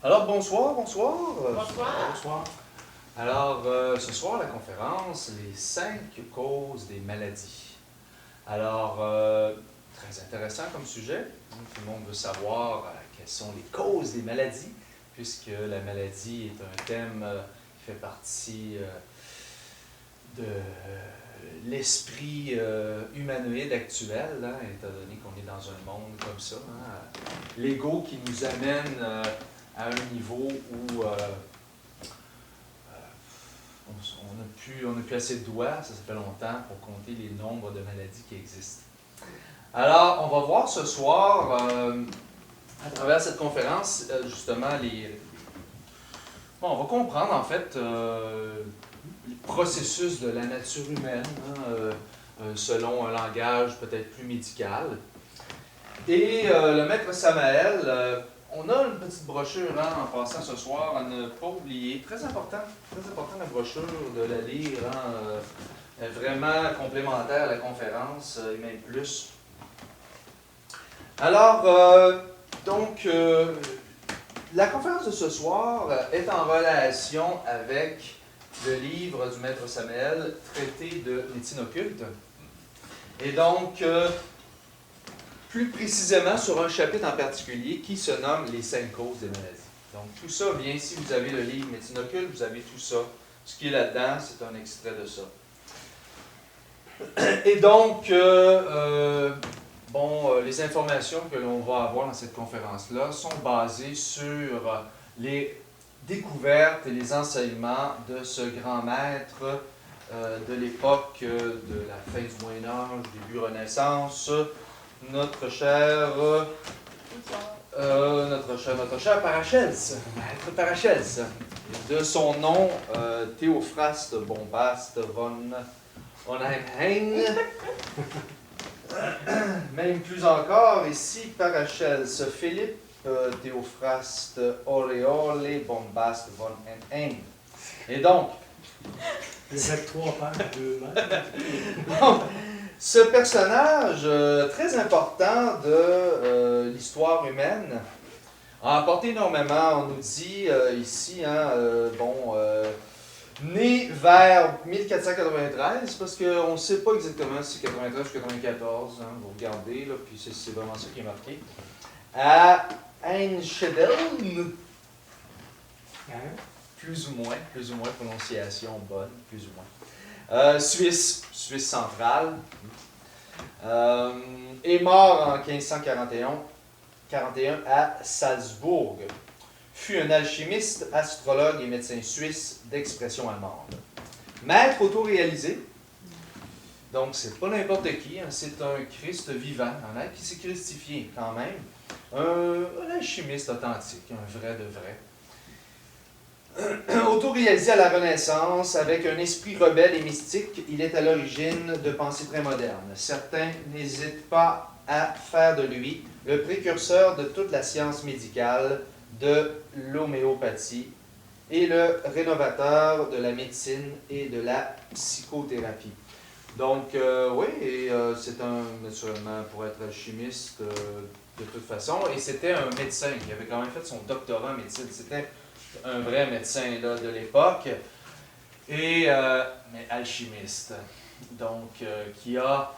Alors, bonsoir, bonsoir. Bonsoir. Bonsoir. Alors, ce soir, la conférence, les 5 causes des maladies. Alors, très intéressant comme sujet. Tout le monde veut savoir quelles sont les causes des maladies, puisque la maladie est un thème qui fait partie de l'esprit humanoïde actuel, hein, étant donné qu'on est dans un monde comme ça. Hein, l'ego qui nous amène à un niveau où on n'a plus assez de doigts, ça fait longtemps, pour compter les nombres de maladies qui existent. Alors, on va voir ce soir, à travers cette conférence, justement, on va comprendre en fait les processus de la nature humaine, hein, selon un langage peut-être plus médical. Et le maître Samael, on a une petite brochure hein, en passant ce soir à ne pas oublier. Très important la brochure, de la lire. Hein, vraiment complémentaire à la conférence, et même plus. Alors, la conférence de ce soir est en relation avec le livre du maître Samael, Traité de médecine occulte. Et donc, plus précisément sur un chapitre en particulier qui se nomme les 5 causes des maladies. Donc tout ça vient, si vous avez le livre Médecine occulte, vous avez tout ça. Ce qui est là-dedans, c'est un extrait de ça. Et donc, les informations que l'on va avoir dans cette conférence-là sont basées sur les découvertes et les enseignements de ce grand maître de l'époque de la fin du Moyen-Âge, début Renaissance, notre cher Parachels, maître Parachels, de son nom Théophraste Bombaste von Onheimheim. Même plus encore, ici Parachels Philippe Théophraste Auréole Bombaste von Onheim. Et donc, avec 3 paires, 2 mètres. Ce personnage très important de l'histoire humaine a apporté énormément. On nous dit ici, hein, né vers 1493, parce qu'on ne sait pas exactement si c'est 93 ou 94, hein, vous regardez, là, puis c'est vraiment ça qui est marqué, à Einschedel, plus ou moins, prononciation bonne, plus ou moins. Suisse centrale, est mort en 1541 à Salzbourg. Fut un alchimiste, astrologue et médecin suisse d'expression allemande. Maître autoréalisé, donc c'est pas n'importe qui, hein, c'est un Christ vivant, un être qui s'est christifié quand même. Un alchimiste authentique, un vrai de vrai. Autoréalisé à la Renaissance, avec un esprit rebelle et mystique, il est à l'origine de pensées très modernes. Certains n'hésitent pas à faire de lui le précurseur de toute la science médicale, de l'homéopathie et le rénovateur de la médecine et de la psychothérapie. Donc, c'est naturellement, pour être alchimiste de toute façon, et c'était un médecin qui avait quand même fait son doctorat en médecine. C'était un vrai médecin là, de l'époque, et mais alchimiste, donc qui a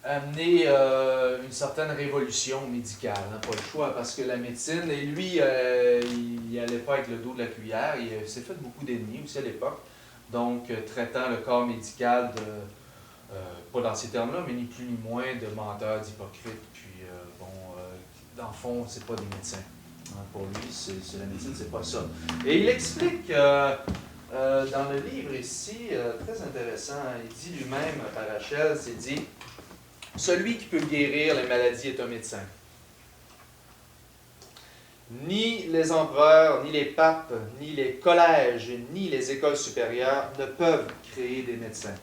amené une certaine révolution médicale, hein, pas le choix, parce que la médecine, et lui, il n'y allait pas avec le dos de la cuillère, il s'est fait beaucoup d'ennemis aussi à l'époque, donc traitant le corps médical de, pas dans ces termes-là, mais ni plus ni moins de menteurs, d'hypocrites, puis dans le fond, c'est pas des médecins. Pour lui, c'est la médecine, c'est pas ça. Et il explique dans le livre ici, très intéressant, il dit lui-même, Parachels, il dit « Celui qui peut guérir les maladies est un médecin. Ni les empereurs, ni les papes, ni les collèges, ni les écoles supérieures ne peuvent créer des médecins. »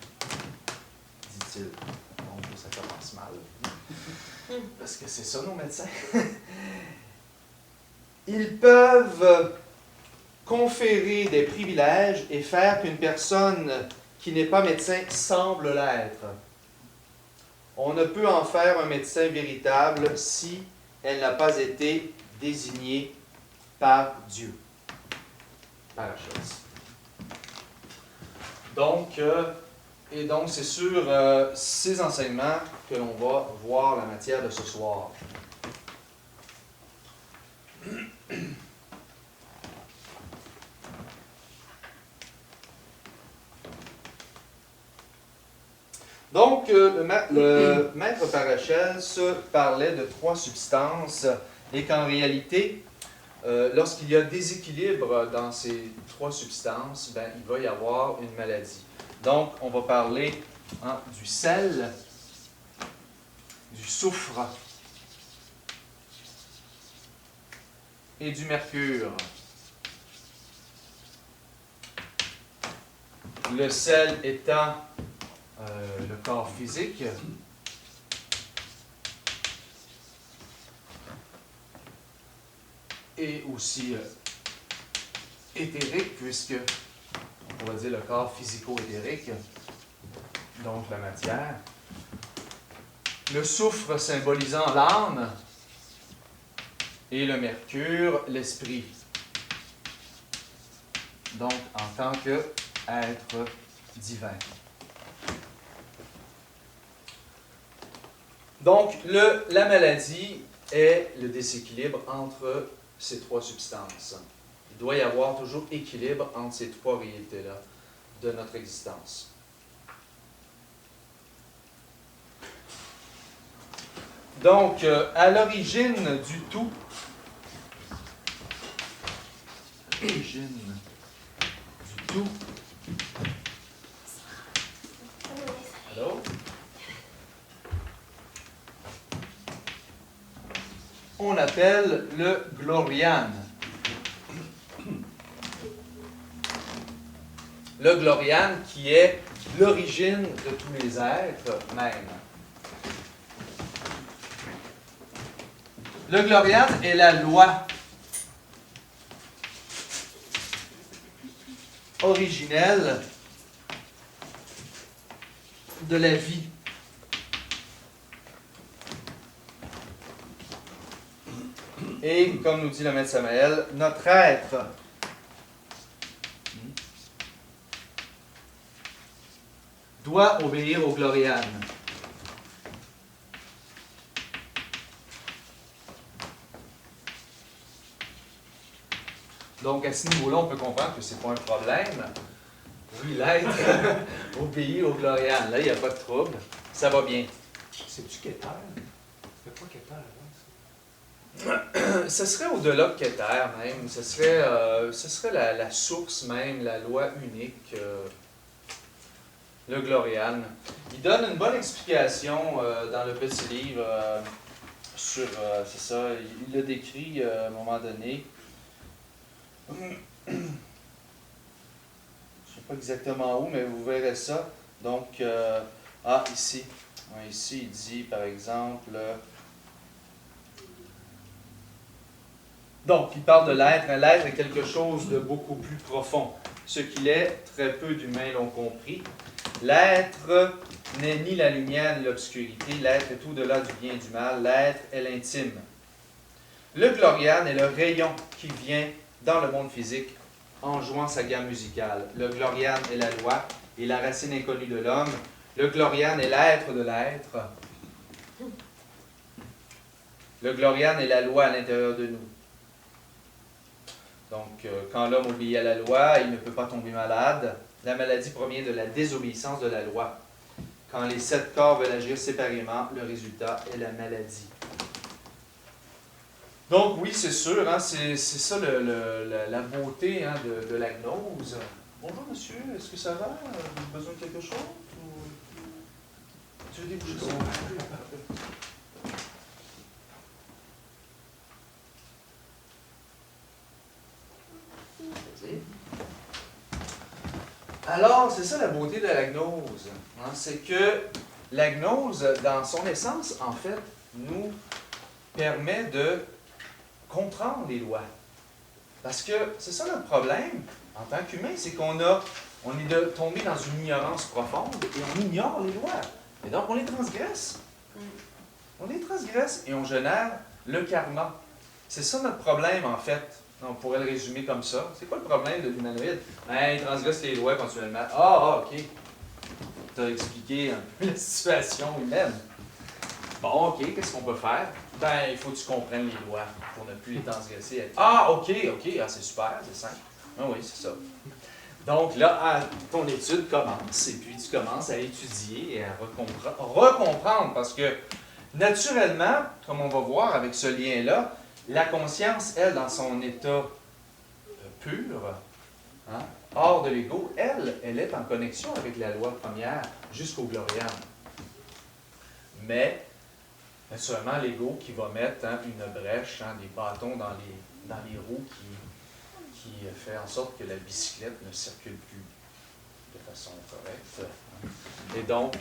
dit-il. Donc, ça commence mal. Parce que c'est ça, nos médecins. Ils peuvent conférer des privilèges et faire qu'une personne qui n'est pas médecin semble l'être. On ne peut en faire un médecin véritable si elle n'a pas été désignée par Dieu. Parachos. Donc, c'est sur ces enseignements que l'on va voir la matière de ce soir. Donc, le maître Parachès parlait de 3 substances et qu'en réalité, lorsqu'il y a déséquilibre dans ces 3 substances, ben, il va y avoir une maladie. Donc, on va parler du sel, du soufre et du mercure. Le sel étant le corps physique, et aussi éthérique, puisque on pourrait dire le corps physico-éthérique, donc la matière. Le soufre symbolisant l'âme et le mercure, l'esprit. Donc, en tant qu'être divin. Donc, la maladie est le déséquilibre entre ces 3 substances. Il doit y avoir toujours équilibre entre ces 3 réalités-là de notre existence. Donc, à l'origine du tout, Allô? On appelle le Glorian. Le Glorian qui est l'origine de tous les êtres même. Le Glorian est la loi originelle de la vie. Et, comme nous dit le maître Samael, notre être doit obéir au Glorian. Donc, à ce niveau-là, on peut comprendre que ce n'est pas un problème. Oui, l'être obéit au Glorian. Là, il n'y a pas de trouble. Ça va bien. C'est-tu Keter? C'est pas Keter, hein? Ce serait au-delà de Keter même. Ce serait la source même, la loi unique, le Glorian. Il donne une bonne explication dans le petit livre sur, c'est ça, il le décrit à un moment donné. Je ne sais pas exactement où, mais vous verrez ça. Donc, ici. Ici, il dit, par exemple... Donc, il parle de l'être. L'être est quelque chose de beaucoup plus profond. Ce qu'il est, très peu d'humains l'ont compris. L'être n'est ni la lumière ni l'obscurité. L'être est au-delà du bien et du mal. L'être est l'intime. Le Glorian est le rayon qui vient dans le monde physique en jouant sa gamme musicale. Le Glorian est la loi et la racine inconnue de l'homme. Le Glorian est l'être de l'être. Le Glorian est la loi à l'intérieur de nous. Donc, quand l'homme obéit à la loi, il ne peut pas tomber malade. La maladie provient de la désobéissance de la loi. Quand les 7 corps veulent agir séparément, le résultat est la maladie. Donc, oui, c'est sûr, c'est ça la beauté de la gnose. Bonjour, monsieur, est-ce que ça va? Vous avez besoin de quelque chose? Tu veux déboucher ça? Alors, c'est ça la beauté de la gnose. C'est que la gnose, dans son essence, en fait, nous permet de comprendre les lois. Parce que c'est ça notre problème, en tant qu'humain, c'est qu'on est tombé dans une ignorance profonde et on ignore les lois. Et donc, on les transgresse. On les transgresse et on génère le karma. C'est ça notre problème, en fait. On pourrait le résumer comme ça. C'est quoi le problème de l'humanoïde? Ben, il transgresse les lois continuellement. OK. Tu as expliqué un peu la situation humaine. Bon, OK, qu'est-ce qu'on peut faire? Ben, il faut que tu comprennes les lois pour ne plus les transgresser. OK, c'est super, c'est simple. Ah oui, c'est ça. Donc là, ton étude commence, et puis tu commences à étudier et à recomprendre, parce que naturellement, comme on va voir avec ce lien-là, la conscience, elle, dans son état pur, hein, hors de l'ego, elle est en connexion avec la loi première jusqu'au gloriam. Mais, naturellement, l'ego qui va mettre une brèche, des bâtons dans les roues qui fait en sorte que la bicyclette ne circule plus de façon correcte. Et donc,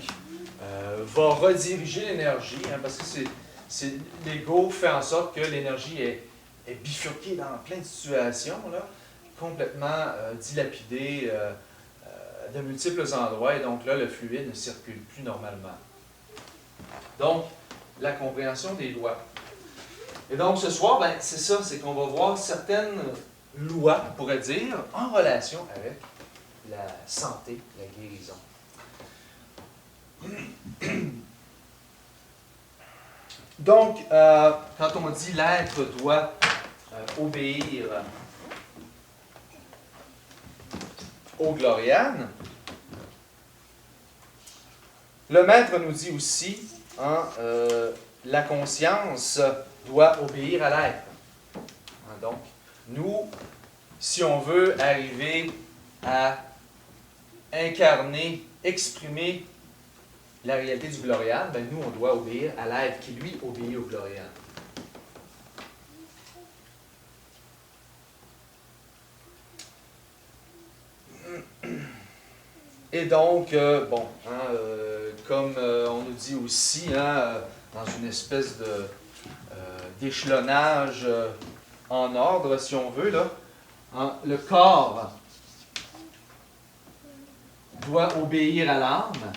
va rediriger l'énergie, parce que l'ego fait en sorte que l'énergie est bifurquée dans plein de situations, là, complètement dilapidée de multiples endroits, et donc là, le fluide ne circule plus normalement. Donc, la compréhension des lois. Et donc, ce soir, ben, c'est ça, c'est qu'on va voir certaines lois, on pourrait dire, en relation avec la santé, la guérison. Donc, quand on dit l'être doit obéir au gloriane, le maître nous dit aussi, la conscience doit obéir à l'être. Donc, nous, si on veut arriver à incarner, exprimer la réalité du gloriane, ben nous, on doit obéir à l'être qui, lui, obéit au gloriane. Et donc, comme on nous dit aussi, dans une espèce d'échelonnage en ordre, si on veut, là, le corps doit obéir à l'âme.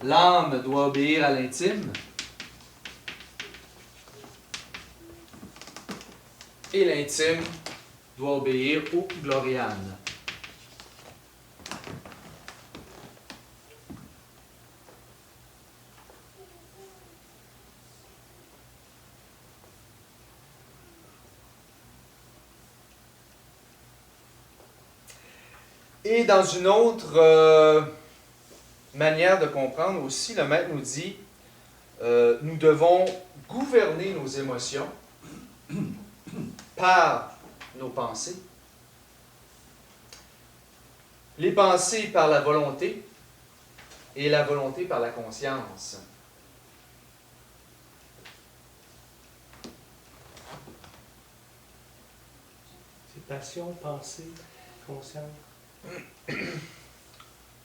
L'âme doit obéir à l'intime. Et l'intime doit obéir au gloriane. Et dans une autre manière de comprendre aussi, le maître nous dit, nous devons gouverner nos émotions par nos pensées, les pensées par la volonté et la volonté par la conscience. C'est passion, pensée, conscience.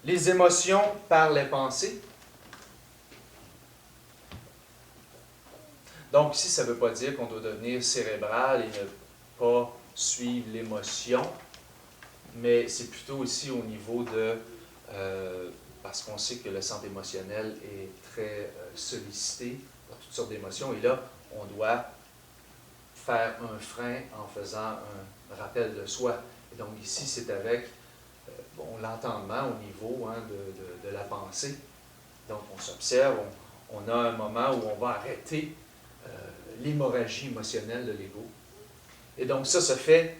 Les émotions par les pensées. Donc ici, ça ne veut pas dire qu'on doit devenir cérébral et ne pas suivre l'émotion, mais c'est plutôt aussi au niveau de... parce qu'on sait que le centre émotionnel est très sollicité par toutes sortes d'émotions, et là, on doit faire un frein en faisant un rappel de soi. Et donc ici, c'est avec l'entendement au niveau de la pensée. Donc on s'observe, on a un moment où on va arrêter l'hémorragie émotionnelle de l'ego. Et donc ça se fait,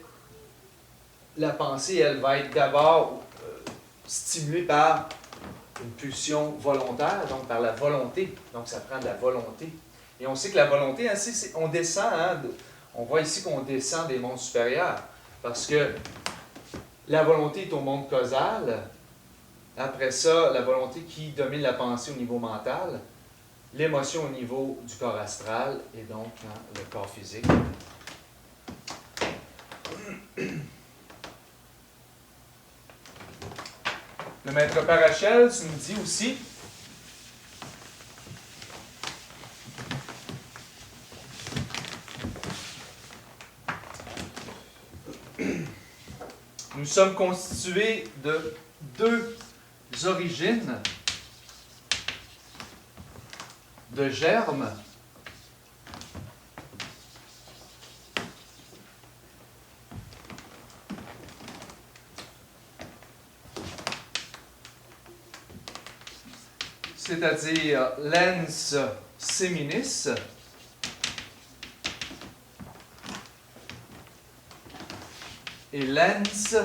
la pensée, elle va être d'abord stimulée par une pulsion volontaire, donc par la volonté. Donc ça prend de la volonté. Et on sait que la volonté, on descend, on voit ici qu'on descend des mondes supérieurs, parce que la volonté est au monde causal. Après ça, la volonté qui domine la pensée au niveau mental, l'émotion au niveau du corps astral et donc le corps physique. Le maître Parachel nous dit aussi nous sommes constitués de deux origines, de germes c'est-à-dire lens seminis, et lens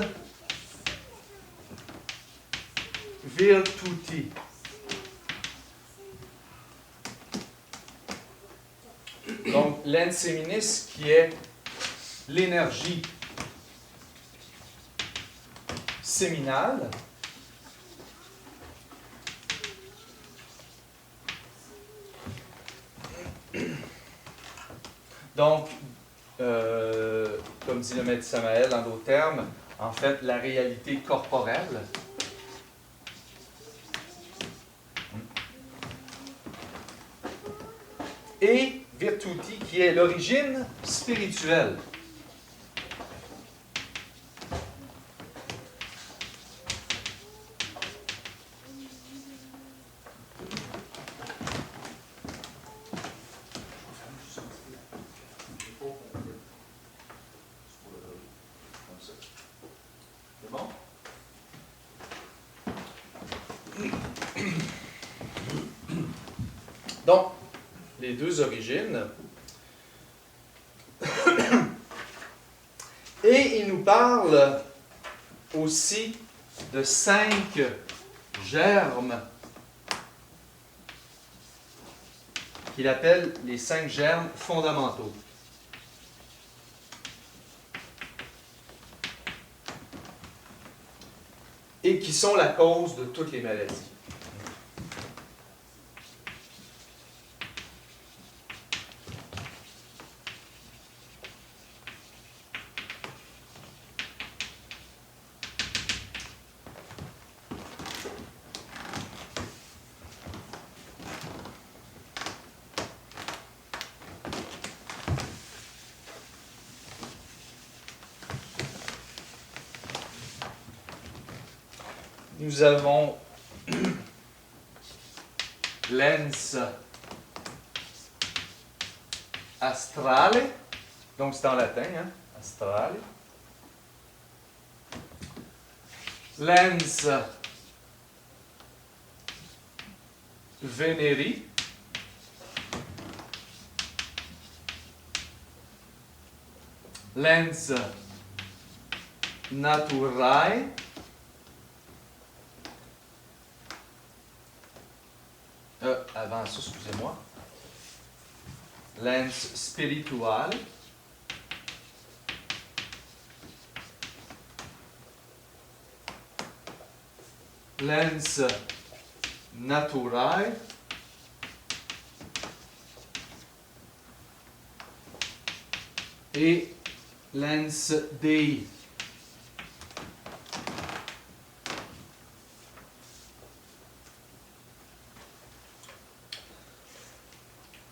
virtuti. Donc, lens seminis qui est l'énergie séminale. Donc, comme dit le maître Samael en d'autres termes, en fait, la réalité corporelle. Et virtuti, qui est l'origine spirituelle. C'est bon? Donc, les deux origines. Et il nous parle aussi de 5 germes qu'il appelle les 5 germes fondamentaux. Et qui sont la cause de toutes les maladies. Nous avons lens astrale, donc c'est en latin, hein? Astrale. Lens veneri. Lens naturae. Avant ça, excusez-moi. Lens spirituale. Lens naturae. Et lens dei.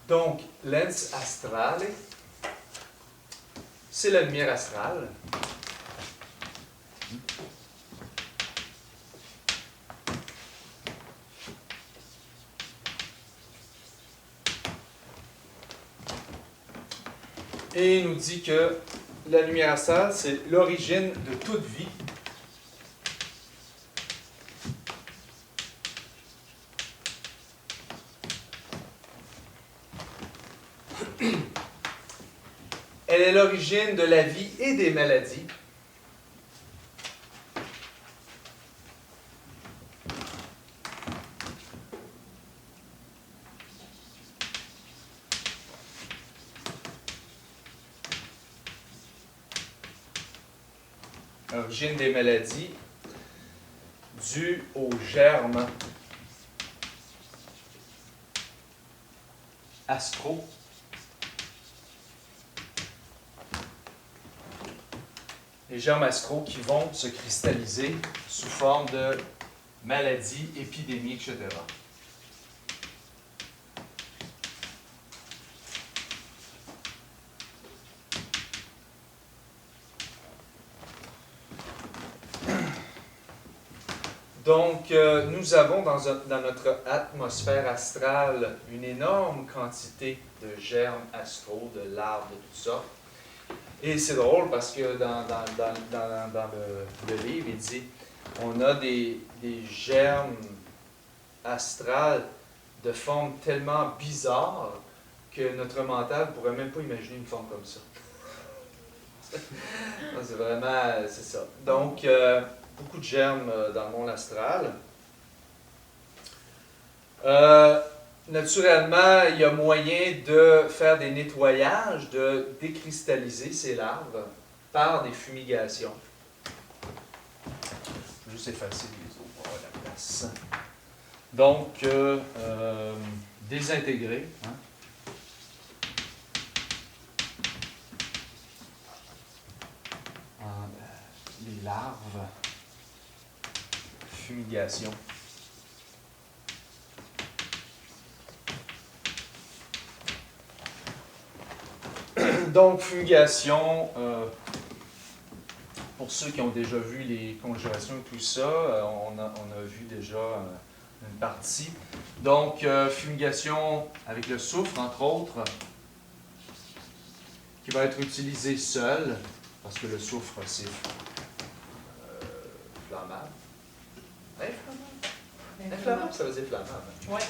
Donc, lens astrale, c'est la lumière astrale. Et il nous dit que la lumière astrale, c'est l'origine de toute vie. Elle est l'origine de la vie et des maladies. Origine des maladies due aux germes astraux. Les germes astraux qui vont se cristalliser sous forme de maladies, épidémies, etc. Donc, nous avons dans notre atmosphère astrale une énorme quantité de germes astraux, de larves de toutes sortes. Et c'est drôle parce que dans le livre, il dit on a des germes astrales de formes tellement bizarres que notre mental ne pourrait même pas imaginer une forme comme ça. C'est vraiment, c'est ça. Donc, beaucoup de germes dans le monde astral. Naturellement, il y a moyen de faire des nettoyages, de décristalliser ces larves par des fumigations. Je vais juste effacer les autres pour avoir la place. Donc, désintégrer. Hein? Les larves, fumigation. Donc, fumigation, pour ceux qui ont déjà vu les congélations et tout ça, on a vu déjà une partie. Donc, fumigation avec le soufre, entre autres, qui va être utilisé seul, parce que le soufre, c'est flammable. Inflammable? Inflammable, ça veut dire flammable. Oui.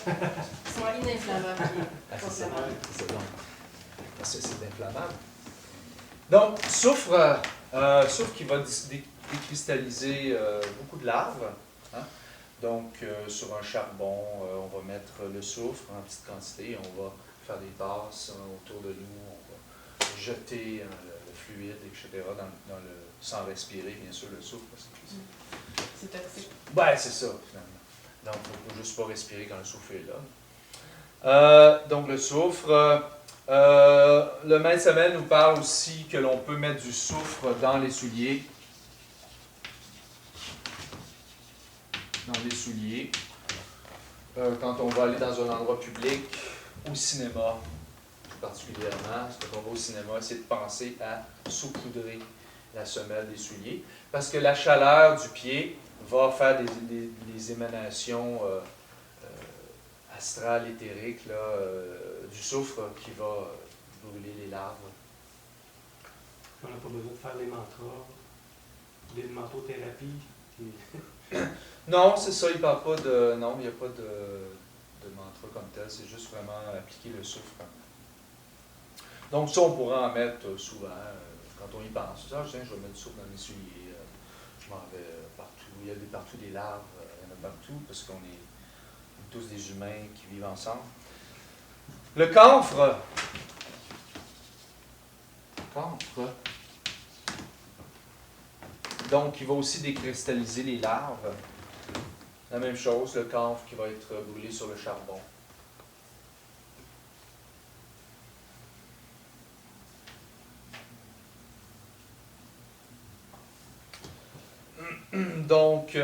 Soit ininflammable. C'est bon. C'est inflammable. Donc, soufre qui va décristalliser beaucoup de larves. Hein? Donc, sur un charbon, on va mettre le soufre en petite quantité. On va faire des tasses autour de nous. On va jeter le fluide, etc. sans respirer, bien sûr, le soufre. C'est toxique. Ben, c'est ça, finalement. Donc, il ne faut juste pas respirer quand le soufre est là. Donc, le soufre. Le maître Semel nous parle aussi que l'on peut mettre du soufre dans les souliers. Dans les souliers. Quand on va aller dans un endroit public, au cinéma, tout particulièrement, quand on va au cinéma, c'est de penser à saupoudrer la semelle des souliers. Parce que la chaleur du pied va faire des émanations astrales, éthériques, là, du soufre qui va brûler les larves. On n'a pas besoin de faire les mantras, des mantothérapies. Non, c'est ça, il ne parle pas de. Non, il n'y a pas de mantra comme tel, c'est juste vraiment appliquer le soufre. Donc, ça, on pourra en mettre souvent quand on y pense. Ah, tiens, je vais mettre du soufre dans mes souliers, je m'en vais partout. Il y a partout des larves, il y en a partout, parce qu'on est tous des humains qui vivent ensemble. Le camphre. Donc, il va aussi décristalliser les larves. La même chose, le camphre qui va être brûlé sur le charbon. Donc,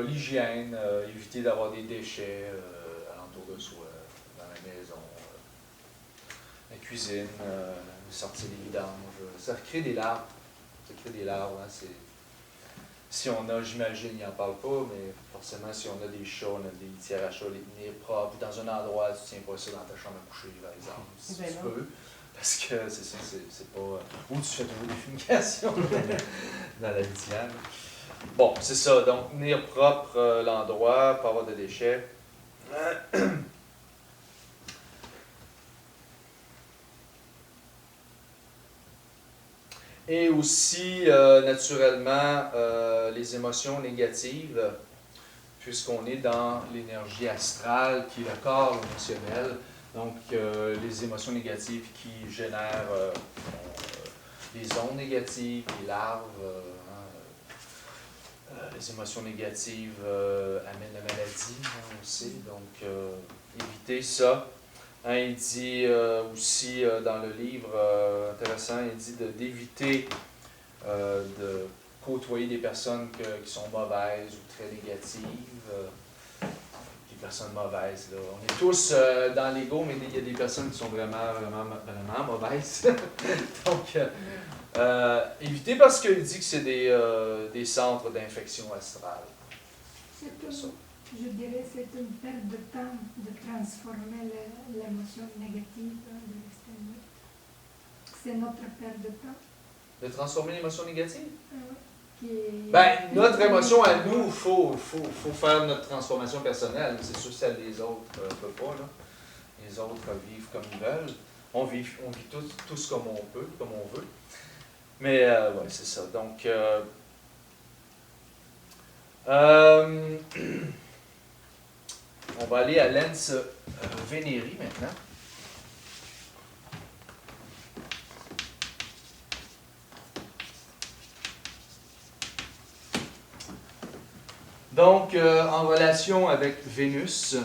l'hygiène, éviter d'avoir des déchets alentour de soi, dans la maison, la cuisine, sortir les vidanges. Ça crée des larves. Ça crée des larves. Hein, si on a, j'imagine, il n'en parle pas, mais forcément, si on a des chats, on a des litières à chats, les tenir propres, dans un endroit, tu ne tiens pas ça dans ta chambre à coucher, par exemple, si tu peux. Parce que c'est ça, c'est pas. Ou tu fais toujours des fumigations dans la litière. Bon, c'est ça. Donc, tenir propre l'endroit, pas avoir de déchets. Et aussi, naturellement, les émotions négatives, puisqu'on est dans l'énergie astrale, qui est le corps émotionnel. Donc, les émotions négatives qui génèrent les ondes négatives, les larves. Les émotions négatives amènent la maladie, hein, aussi. Donc, éviter ça. Hein, il dit aussi dans le livre intéressant, il dit d'éviter de côtoyer des personnes qui sont mauvaises ou très négatives. Les personnes mauvaises, là. On est tous dans l'ego, mais il y a des personnes qui sont vraiment mauvaises. Donc, éviter parce qu'il dit que c'est des centres d'infection astrale. Je dirais c'est une perte de temps de transformer l'émotion négative de l'extérieur. C'est notre perte de temps. De transformer l'émotion négative? qui est... Ben, notre émotion à nous, il faut faire notre transformation personnelle. C'est sûr que celle des autres ne peut pas. Là. Les autres vivent comme ils veulent. On vit tous comme on peut, comme on veut. Mais, ouais, c'est ça. Donc, on va aller à Lens Vénéri maintenant. Donc, en relation avec Vénus,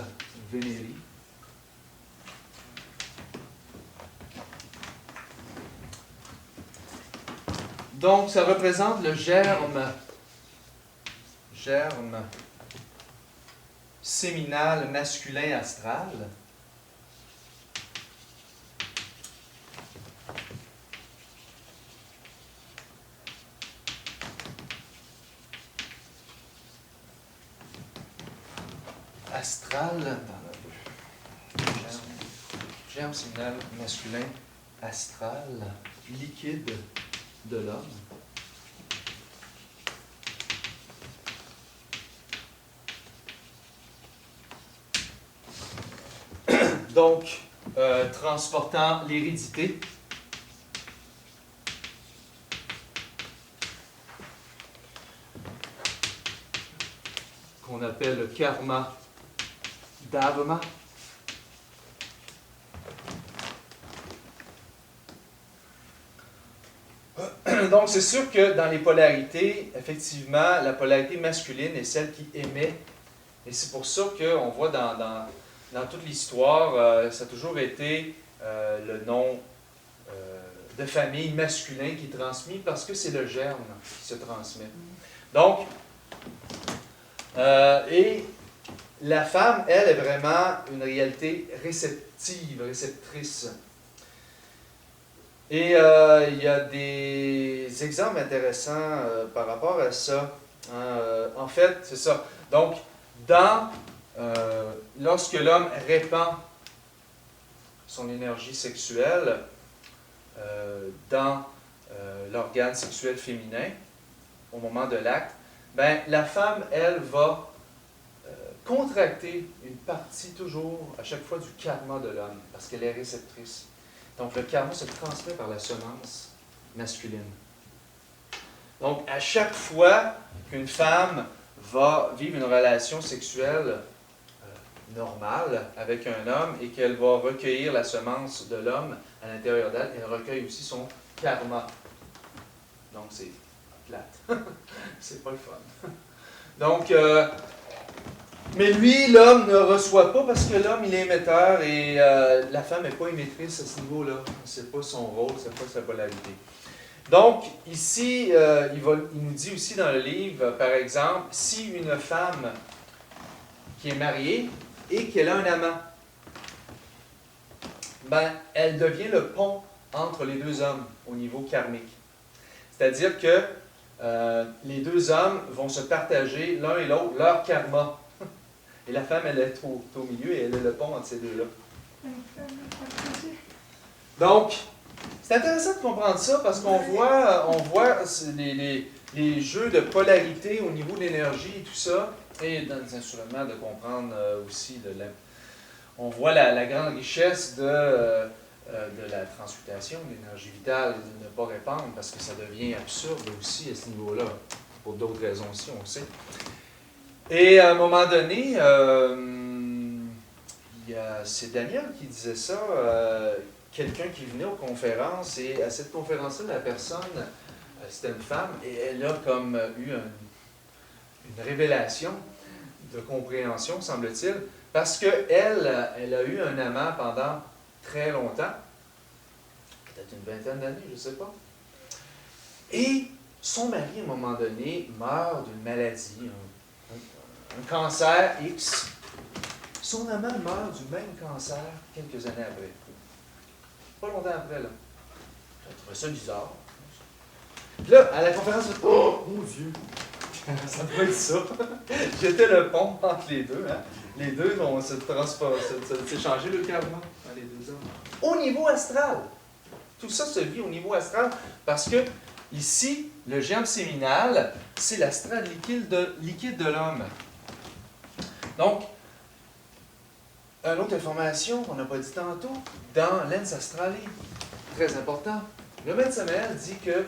Vénéri. Donc, ça représente le germe séminal masculin astral. Astral, germe séminal masculin astral, liquide de l'homme. Donc, transportant l'hérédité. Qu'on appelle le karma dharma. Donc, c'est sûr que dans les polarités, effectivement, la polarité masculine est celle qui émet. Et c'est pour ça qu'on voit dans toute l'histoire, ça a toujours été le nom de famille masculin qui est transmis parce que c'est le germe qui se transmet. Donc, et la femme, elle, est vraiment une réalité réceptive, réceptrice. Et il y a des exemples intéressants par rapport à ça. En fait, c'est ça. Donc, lorsque l'homme répand son énergie sexuelle dans l'organe sexuel féminin, au moment de l'acte, ben, la femme, elle, va contracter une partie toujours, à chaque fois, du karma de l'homme, parce qu'elle est réceptrice. Donc, le karma se transmet par la semence masculine. Donc, à chaque fois qu'une femme va vivre une relation sexuelle normale avec un homme et qu'elle va recueillir la semence de l'homme à l'intérieur d'elle, elle recueille aussi son karma. Donc, c'est plate. C'est pas le fun. Donc, mais lui, l'homme ne reçoit pas parce que l'homme, il est émetteur et la femme n'est pas émettrice à ce niveau-là. C'est pas son rôle, c'est pas sa polarité. Donc, ici, il nous dit aussi dans le livre, par exemple, si une femme qui est mariée et qu'elle a un amant, ben, elle devient le pont entre les deux hommes au niveau karmique. C'est-à-dire que les deux hommes vont se partager l'un et l'autre leur karma. Et la femme, elle est au milieu et elle est le pont entre ces deux-là. Donc, c'est intéressant de comprendre ça parce qu'on voit les jeux de polarité au niveau de l'énergie et tout ça. Et dans les instruments, de comprendre aussi, on voit la grande richesse de la transmutation, de l'énergie vitale, et de ne pas répandre parce que ça devient absurde aussi à ce niveau-là. Pour d'autres raisons aussi, on le sait. Et à un moment donné, c'est Daniel qui disait ça, quelqu'un qui venait aux conférences, et à cette conférence-là, la personne, c'était une femme, et elle a comme eu une révélation de compréhension, semble-t-il, parce qu'elle a eu un amant pendant très longtemps, peut-être une vingtaine d'années, je ne sais pas, et son mari, à un moment donné, meurt d'une maladie, un cancer X. Son amant meurt du même cancer quelques années après. Pas longtemps après, là. J'ai trouvé ça bizarre. Puis là, à la conférence, je me suis dit, oh mon Dieu, ça doit être ça. J'étais le pont entre les deux. Hein. Les deux vont s'échanger le karma, les deux hommes. Au niveau astral. Tout ça se vit au niveau astral parce que Ici, le germe séminal, c'est l'astral liquide de l'homme. Donc, une autre information qu'on n'a pas dit tantôt, dans l'ens astrale, très important, le médecin dit que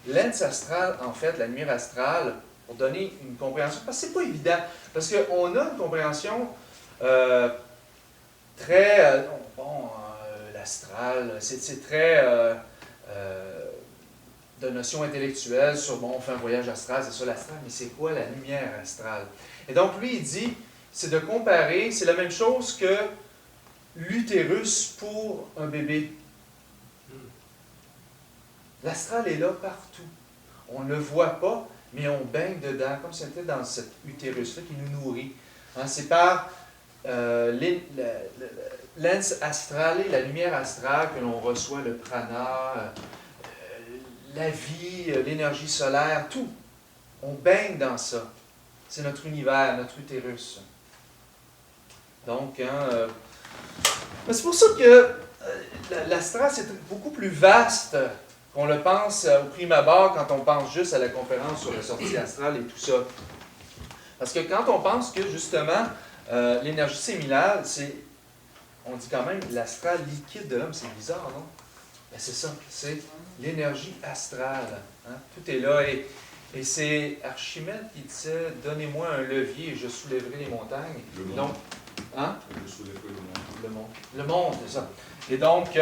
l'ens astral, en fait, la lumière astrale, pour donner une compréhension, parce que c'est pas évident, parce qu'on a une compréhension très, l'astral, c'est très de notions intellectuelles sur, bon, on fait un voyage astral, c'est ça l'astral, mais c'est quoi la lumière astrale? Et donc, lui, il dit, c'est de comparer, c'est la même chose que l'utérus pour un bébé. L'astral est là partout. On ne le voit pas, mais on baigne dedans, comme c'était dans cet utérus-là qui nous nourrit. Hein, c'est par lens astrale, la lumière astrale que l'on reçoit, le prana, la vie, l'énergie solaire, tout. On baigne dans ça. C'est notre univers, notre utérus. Donc, c'est pour ça que l'astral, c'est beaucoup plus vaste qu'on le pense au prime abord quand on pense juste à la conférence sur la sortie astrale et tout ça. Parce que quand on pense que, justement, l'énergie séminale, c'est, on dit quand même, l'astral liquide de l'homme, c'est bizarre, non? Ben c'est ça, c'est l'énergie astrale. Hein? Tout est là. Et c'est Archimède qui disait, donnez-moi un levier et je soulèverai les montagnes. Le monde. Donc, hein? Je soulèverai le monde. Le monde. Le monde, c'est ça. Et donc,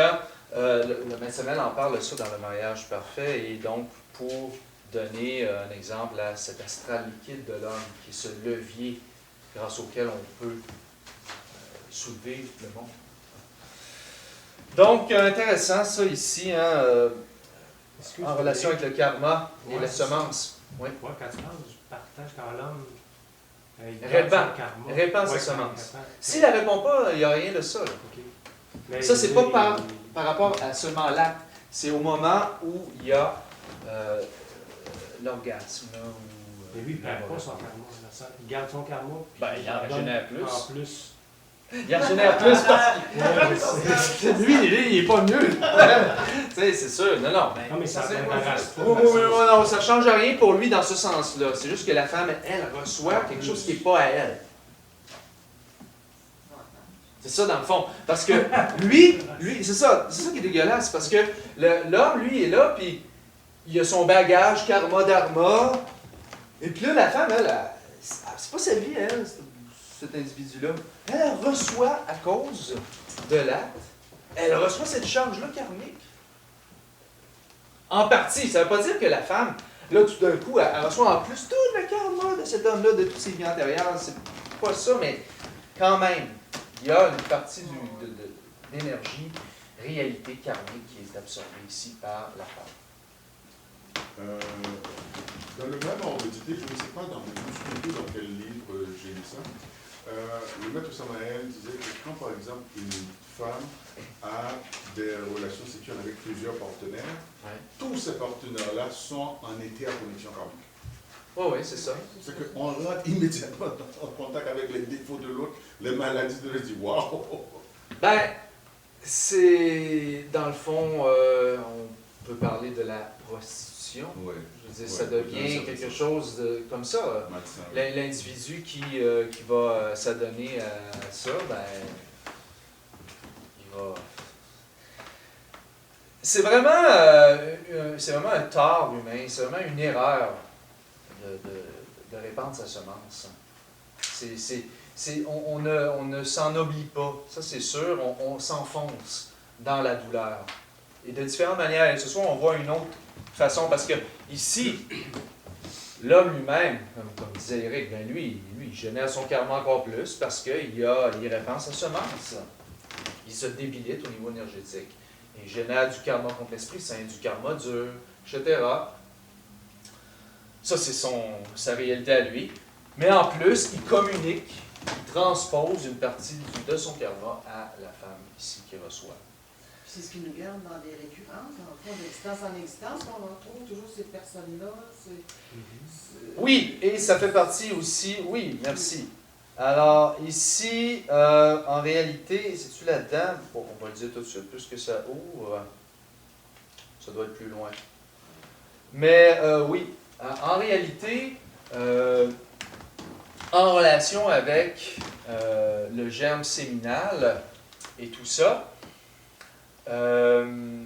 le médecin en parle de ça dans le mariage parfait. Et donc, pour donner un exemple à cet astral liquide de l'homme, qui est ce levier grâce auquel on peut soulever le monde. Donc, intéressant ça ici, hein, en relation avec le karma et la semence. Oui. Ouais, quand tu parles du partage, quand l'homme répand sa semence. S'il ne la répond pas, il n'y a rien de ça. Là. Okay. Ça, c'est pas par rapport à seulement l'acte. C'est au moment où il y a l'orgasme. Mais lui, il ne perd pas son karma. Il garde son karma. Il en régénère plus. En plus. Il en régénère plus parce que lui, il n'est pas nul. Tu sais, c'est sûr. Non, mais ça ne l'embarrasse pas. Oui, non, ça ne change rien pour lui dans ce sens-là. C'est juste que la femme, elle reçoit quelque chose qui n'est pas à elle. C'est ça, dans le fond. Parce que lui c'est ça qui est dégueulasse. Parce que l'homme, lui, est là, puis il a son bagage karma dharma. Et puis là, la femme, elle c'est pas sa vie, elle, cet individu-là. Elle reçoit, à cause de l'acte, elle reçoit cette charge-là karmique. En partie. Ça ne veut pas dire que la femme, là, tout d'un coup, elle reçoit en plus tout le karma de cet homme-là, de toutes ses vies antérieures. C'est pas ça, mais quand même, il y a une partie d'énergie, réalité karmique qui est absorbée ici par la femme. Dans le même ordre d'idée, je ne sais pas je me souviens plus dans quel livre j'ai lu ça. Le maître Samael disait que quand, par exemple, une femme a des relations sexuelles avec plusieurs partenaires, tous ces partenaires-là sont en été à connexion karmique. Oui, c'est ça. C'est qu'on rentre immédiatement en contact avec les défauts de l'autre, les maladies de l'autre, waouh! Ben, c'est, dans le fond, on peut parler de la prostitution. Ouais. Je veux dire, ça devient quelque chose comme ça. L'individu qui va s'adonner à ça, ben, il va... C'est vraiment un tort humain, c'est vraiment une erreur de répandre sa semence. On ne s'ennoblit pas, ça c'est sûr, on s'enfonce dans la douleur. Et de différentes manières, et ce soir on voit une autre façon, parce que ici, l'homme lui-même, comme disait Eric, ben lui, il génère son karma encore plus parce qu'il répand sa semence. Il se débilite au niveau énergétique. Il génère du karma contre l'Esprit Saint, du karma dur, etc. Ça, c'est sa réalité à lui. Mais en plus, il communique, il transpose une partie de son karma à la femme ici qui reçoit. C'est ce qui nous garde dans des récurrences, en fond, d'existence en existence, on retrouve toujours ces personnes-là. Oui, et ça fait partie aussi, oui, merci. Alors, ici, en réalité, c'est-tu là-dedans? Bon, on va le dire tout de suite, puisque ça ouvre, ça doit être plus loin. Mais oui, en réalité, en relation avec le germe séminal et tout ça, il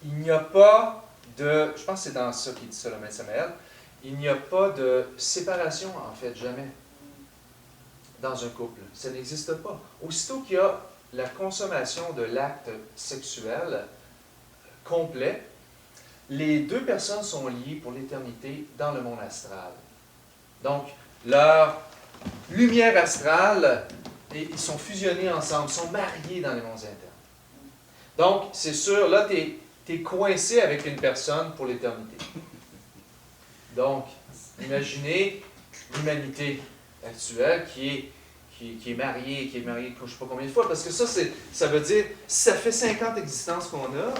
n'y a pas de... Je pense que c'est dans ça qu'il dit ça, le maître Samael. Il n'y a pas de séparation, en fait, jamais, dans un couple. Ça n'existe pas. Aussitôt qu'il y a la consommation de l'acte sexuel complet, les deux personnes sont liées pour l'éternité dans le monde astral. Donc, leur lumière astrale, ils sont fusionnés ensemble, ils sont mariés dans les mondes internes. Donc, c'est sûr, là, tu es coincé avec une personne pour l'éternité. Donc, imaginez l'humanité actuelle qui est mariée, je ne sais pas combien de fois, parce que ça veut dire, si ça fait 50 existences qu'on a,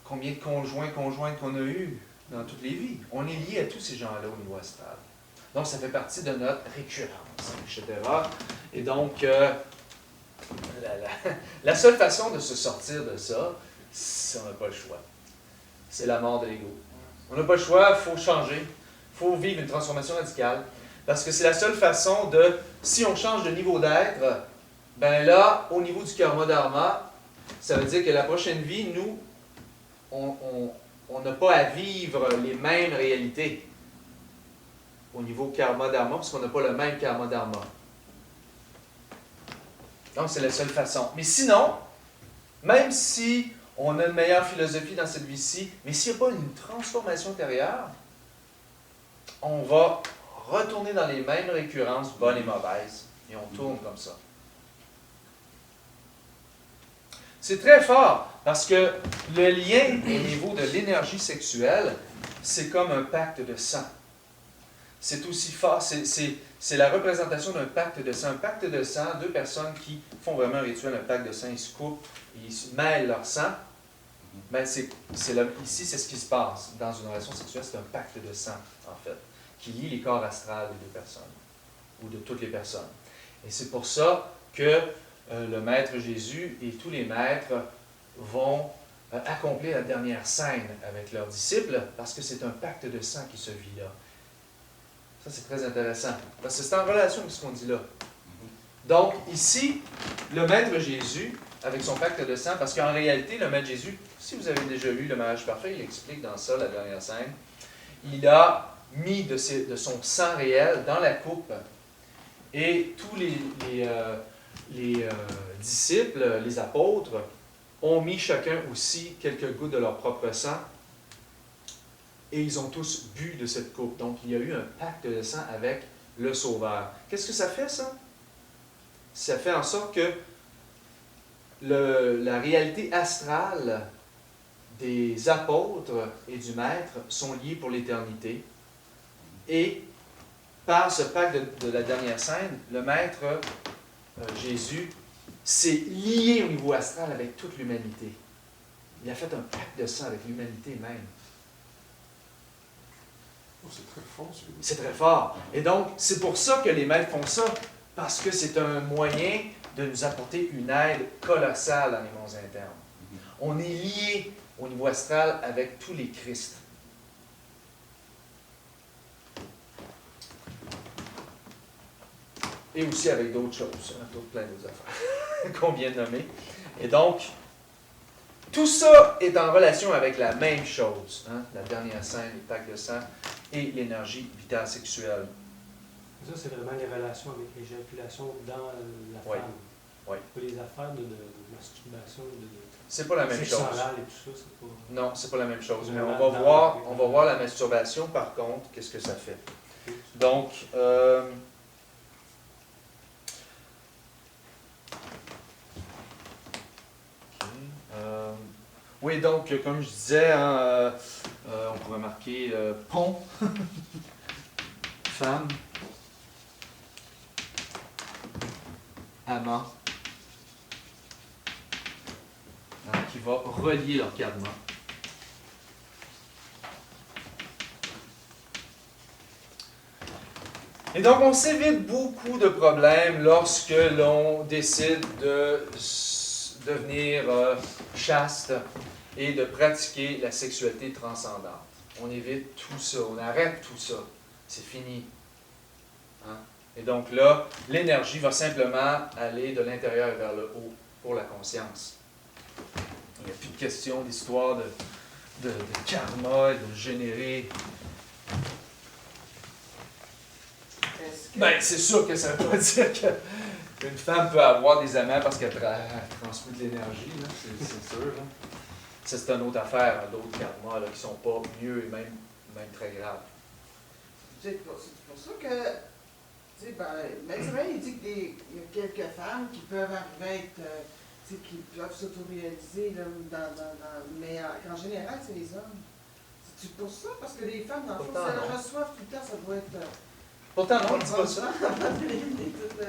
combien de conjointes qu'on a eu dans toutes les vies. On est lié à tous ces gens-là au niveau astral. Donc, ça fait partie de notre récurrence, etc. Et donc, la seule façon de se sortir de ça, c'est on n'a pas le choix. C'est la mort de l'ego. On n'a pas le choix, il faut changer. Il faut vivre une transformation radicale. Parce que c'est la seule façon de, si on change de niveau d'être, ben là, au niveau du karma dharma, ça veut dire que la prochaine vie, nous, on n'a pas à vivre les mêmes réalités au niveau karma dharma, parce qu'on n'a pas le même karma dharma. Donc, c'est la seule façon. Mais sinon, même si on a une meilleure philosophie dans cette vie-ci, mais s'il n'y a pas une transformation intérieure, on va retourner dans les mêmes récurrences, bonnes et mauvaises, et on tourne comme ça. C'est très fort, parce que le lien au niveau de l'énergie sexuelle, c'est comme un pacte de sang. C'est aussi fort, c'est la représentation d'un pacte de sang. Un pacte de sang, deux personnes qui font vraiment un rituel, un pacte de sang, ils se coupent, ils se mêlent leur sang. Ben ici, c'est ce qui se passe dans une relation sexuelle, c'est un pacte de sang, en fait, qui lie les corps astrales des deux personnes, ou de toutes les personnes. Et c'est pour ça que le Maître Jésus et tous les maîtres vont accomplir la dernière scène avec leurs disciples, parce que c'est un pacte de sang qui se vit là. Ça, c'est très intéressant, parce que c'est en relation avec ce qu'on dit là. Donc, ici, le Maître Jésus, avec son pacte de sang, parce qu'en réalité, le Maître Jésus, si vous avez déjà lu Le mariage parfait, il explique dans ça, la dernière scène, il a mis de son sang réel dans la coupe, et tous les disciples, les apôtres, ont mis chacun aussi quelques gouttes de leur propre sang, et ils ont tous bu de cette coupe. Donc, il y a eu un pacte de sang avec le Sauveur. Qu'est-ce que ça fait, ça? Ça fait en sorte que la réalité astrale des apôtres et du Maître sont liés pour l'éternité. Et par ce pacte de la dernière scène, le Maître Jésus s'est lié au niveau astral avec toute l'humanité. Il a fait un pacte de sang avec l'humanité même. Oh, c'est très fort, celui-là. C'est très fort. Et donc, c'est pour ça que les maîtres font ça, parce que c'est un moyen de nous apporter une aide colossale dans les mondes internes. On est lié au niveau astral avec tous les Christ. Et aussi avec d'autres choses, plein d'autres affaires qu'on vient de nommer. Et donc, tout ça est en relation avec la même chose, la dernière scène, le pacte de sang et l'énergie vitale sexuelle. Ça, c'est vraiment les relations avec l'éjaculation dans la Oui. femme. Oui. Pas les affaires de masturbation, C'est pas la même sexe chose. oral et tout ça, c'est pas... Non, c'est pas la même chose. Mais Vraiment on va voir la masturbation, par contre, qu'est-ce que ça fait. Donc, oui, donc, comme je disais, on pourrait marquer pont, femme, amant, qui va relier leur karma. Et donc, on s'évite beaucoup de problèmes lorsque l'on décide de devenir chaste et de pratiquer la sexualité transcendante. On évite tout ça, on arrête tout ça. C'est fini. Hein? Et donc là, l'énergie va simplement aller de l'intérieur vers le haut pour la conscience. Il n'y a plus de question d'histoire de karma et de générer. Est-ce que- Ben, c'est sûr que ça ne veut pas dire qu'une femme peut avoir des amants parce qu'elle transmet de l'énergie, là. C'est sûr. Là. Ça, c'est une autre affaire, hein, d'autres karmas là, qui ne sont pas mieux et même très graves. C'est pour ça que, tu sais, Maxwell, il dit qu'il y a quelques femmes qui peuvent arriver à être, tu sais, qui peuvent s'autoréaliser, là, mais en général, c'est les hommes. C'est pour ça, parce que les femmes, dans le fond, Pourtant, si elles non. reçoivent tout le temps, ça doit être... Pourtant, non, il ne dit pas ça. Avant d'éliminer tout le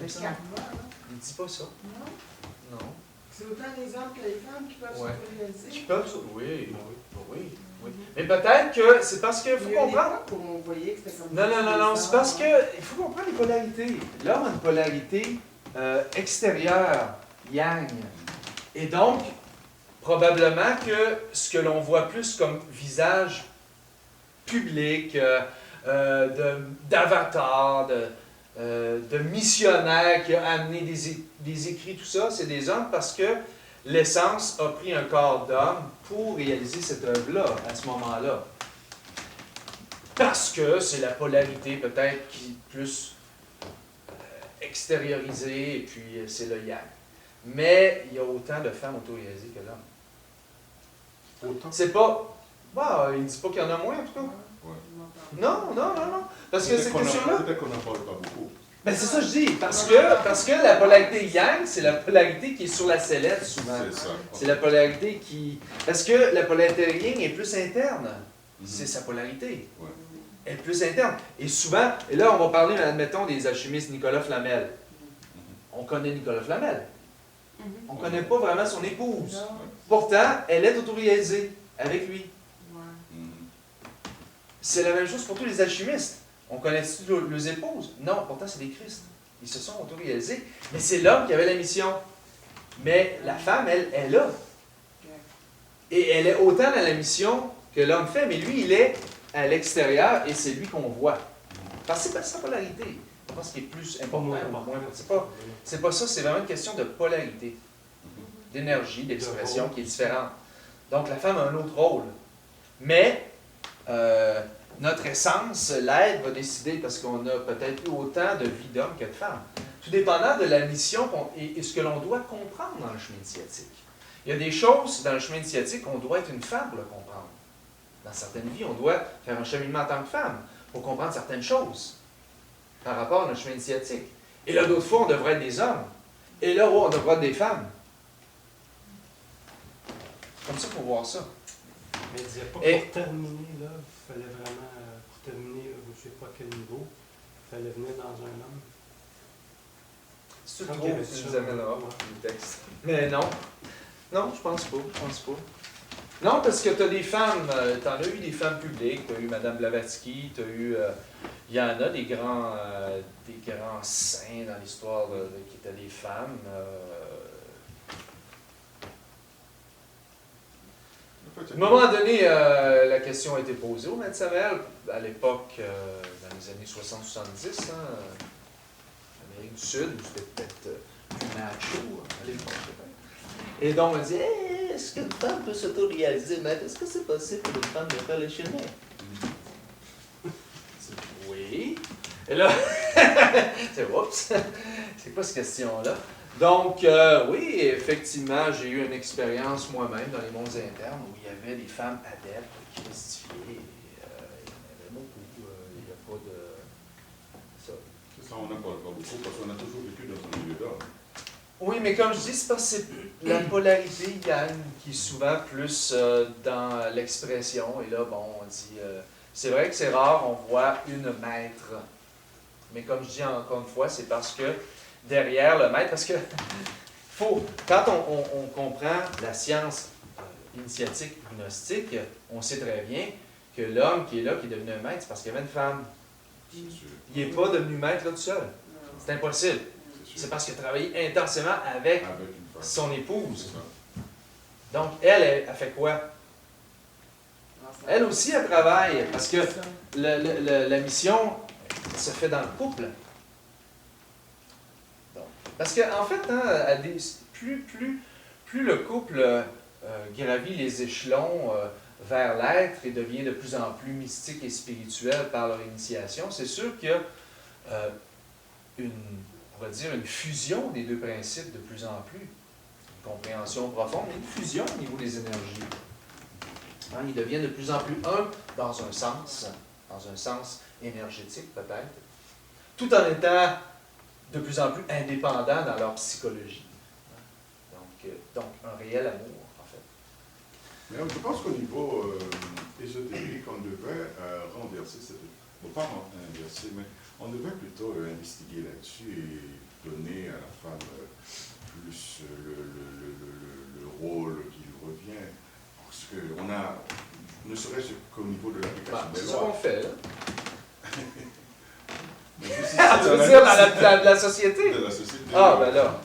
Pourtant. karma, là. Il ne dit pas ça. Non? Non. C'est autant les hommes que les femmes qui peuvent Ouais. s'autoréaliser. Qui peuvent. Oui. Ah oui. Oui. Oui. Mais peut-être que c'est parce qu'il Il faut y a une comprendre. époque où on voyait que c'était comme Non, non, non, non, les c'est parce hommes, qu'il faut comprendre les polarités. L'homme a une polarité extérieure, yang. Et donc, probablement que ce que l'on voit plus comme visage public, d'avatar, de missionnaire qui a amené des écrits, tout ça, c'est des hommes parce que l'essence a pris un corps d'homme pour réaliser cette œuvre-là, à ce moment-là. Parce que c'est la polarité peut-être qui est plus extériorisée, et puis c'est le yang. Mais il y a autant de femmes autoréalisées que l'homme. Autant. C'est pas... Bah, il ne dit pas qu'il y en a moins, en tout cas. Ouais. Non, non, non, non. Parce que cette question-là... Peut-être qu'on n'en parle pas beaucoup. Ben c'est ça que je dis. Parce que la polarité yang, c'est la polarité qui est sur la sellette, souvent. C'est ça. C'est la polarité qui... Parce que la polarité yin est plus interne. Mhm. C'est sa polarité. Ouais. Elle est plus interne. Et souvent, et là, on va parler, admettons, des alchimistes Nicolas Flamel. On connaît Nicolas Flamel. On ne connaît pas vraiment son épouse. Non. Pourtant, elle est autoréalisée avec lui. Ouais. Mhm. C'est la même chose pour tous les alchimistes. On connaît-tu leurs épouses? Non, pourtant, c'est des Christ. Ils se sont autoréalisés. Mais c'est l'homme qui avait la mission. Mais la femme, elle est là. Et elle est autant dans la mission que l'homme fait, mais lui, il est à l'extérieur et c'est lui qu'on voit. Parce que c'est pas sa polarité. Je pense qu'il est plus important. moins ou important. moins- C'est pas ça, c'est vraiment une question de polarité, d'énergie, d'expression rôle. qui est différente. Donc la femme a un autre rôle. Mais notre essence, l'être va décider parce qu'on a peut-être eu autant de vie d'hommes que de femmes. Tout dépendant de la mission et ce que l'on doit comprendre dans le chemin initiatique. Il y a des choses dans le chemin initiatique qu'on doit être une femme pour le comprendre. Dans certaines vies, on doit faire un cheminement en tant que femme pour comprendre certaines choses par rapport à notre chemin initiatique. Et là, d'autres fois, on devrait être des hommes. Et là, on devrait être des femmes. Comme ça, il faut voir ça. Mais il disait pas Et- pour terminer, là, il fallait vraiment, pour terminer, je ne sais pas à quel niveau, il fallait venir dans un homme. C'est Comme trop, qu'il y avait tu ça. nous amèneras le texte. Mais non. Non, je pense pas. Non, parce que tu as des femmes, tu en as eu des femmes publiques, tu as eu Mme Blavatsky, tu as eu. Il y en a des grands saints dans l'histoire qui étaient des femmes. En fait, À un moment donné, la question a été posée au Maître Samuel, à l'époque, dans les années 60-70, Amérique du Sud, où c'était peut-être plus macho à l'époque. peut-être. Et donc, on dit hey, est-ce qu'une femme peut s'auto-réaliser, Maître? Est-ce que c'est possible pour une femme de faire le chemin? Oui. Et là, c'est oups, c'est quoi cette question-là? Donc, oui, effectivement, j'ai eu une expérience moi-même dans les mondes internes où il y avait des femmes adeptes qui mystifiaient. Il y en avait beaucoup. Il n'y a pas de. Ça. C'est ça, on n'en parle pas beaucoup parce qu'on a toujours vécu dans un milieu d'hommes. Oui, mais comme je dis, c'est parce que c'est la polarité yang qui est souvent plus dans l'expression. Et là, bon, on dit. C'est vrai que c'est rare, on voit une maître. Mais comme je dis encore une fois, c'est parce que derrière le maître, parce que quand on comprend la science initiatique gnostique, on sait très bien que l'homme qui est là, qui est devenu un maître, c'est parce qu'il y avait une femme. C'est sûr. Il n'est pas devenu maître là tout seul. Non. C'est impossible. C'est sûr. C'est parce qu'il a travaillé intensément avec Avec une femme. son épouse. C'est ça. Donc, elle fait quoi? Elle aussi, elle travaille, parce que la mission se fait dans le couple. Donc, parce qu'en fait, hein, plus le couple gravit les échelons vers l'être et devient de plus en plus mystique et spirituel par leur initiation, c'est sûr qu'il y a on va dire, une fusion des deux principes de plus en plus. Une compréhension profonde, mais une fusion au niveau des énergies. Hein, ils deviennent de plus en plus un dans un sens énergétique peut-être, tout en étant de plus en plus indépendants dans leur psychologie. Donc un réel amour, en fait. Mais je pense qu'au niveau ésotérique, on devait renverser cette... Bon, pas renverser, mais on devait plutôt investiguer là-dessus et donner à la femme plus le rôle qui lui revient. Parce qu'on a, ne serait-ce qu'au niveau de l'application des C'est ce lois. qu'on fait, là. Tu veux dire dans la société? De la société. Ah, ben là.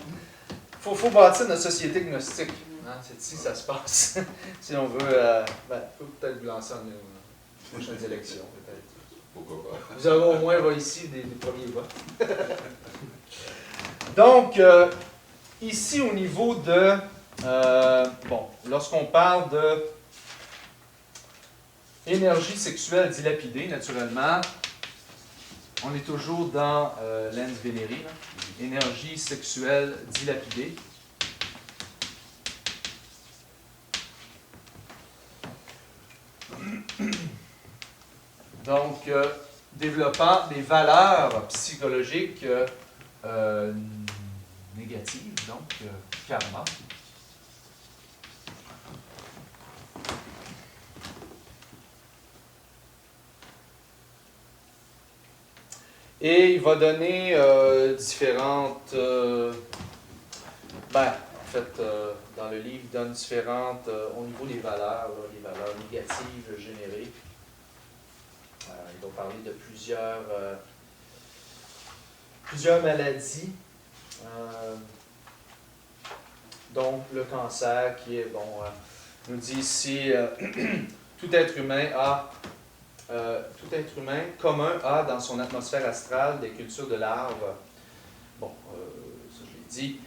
Faut bâtir notre société gnostique. Hein? C'est ici que ça se passe. Si on veut, faut peut-être vous lancer en prochaines élections, peut-être. Pourquoi pas? Vous aurez au moins ici des premiers votes. Donc, ici au niveau de... lorsqu'on parle de énergie sexuelle dilapidée, naturellement, on est toujours dans l'ens vénérée, énergie sexuelle dilapidée. Donc, développant des valeurs psychologiques négatives, donc karma. Et il va donner différentes... dans le livre, il donne différentes... au niveau des valeurs, les valeurs négatives générées. Il va parler de plusieurs maladies. Donc, le cancer qui est, nous dit ici, tout être humain commun a dans son atmosphère astrale des cultures de larves. Ça je l'ai dit.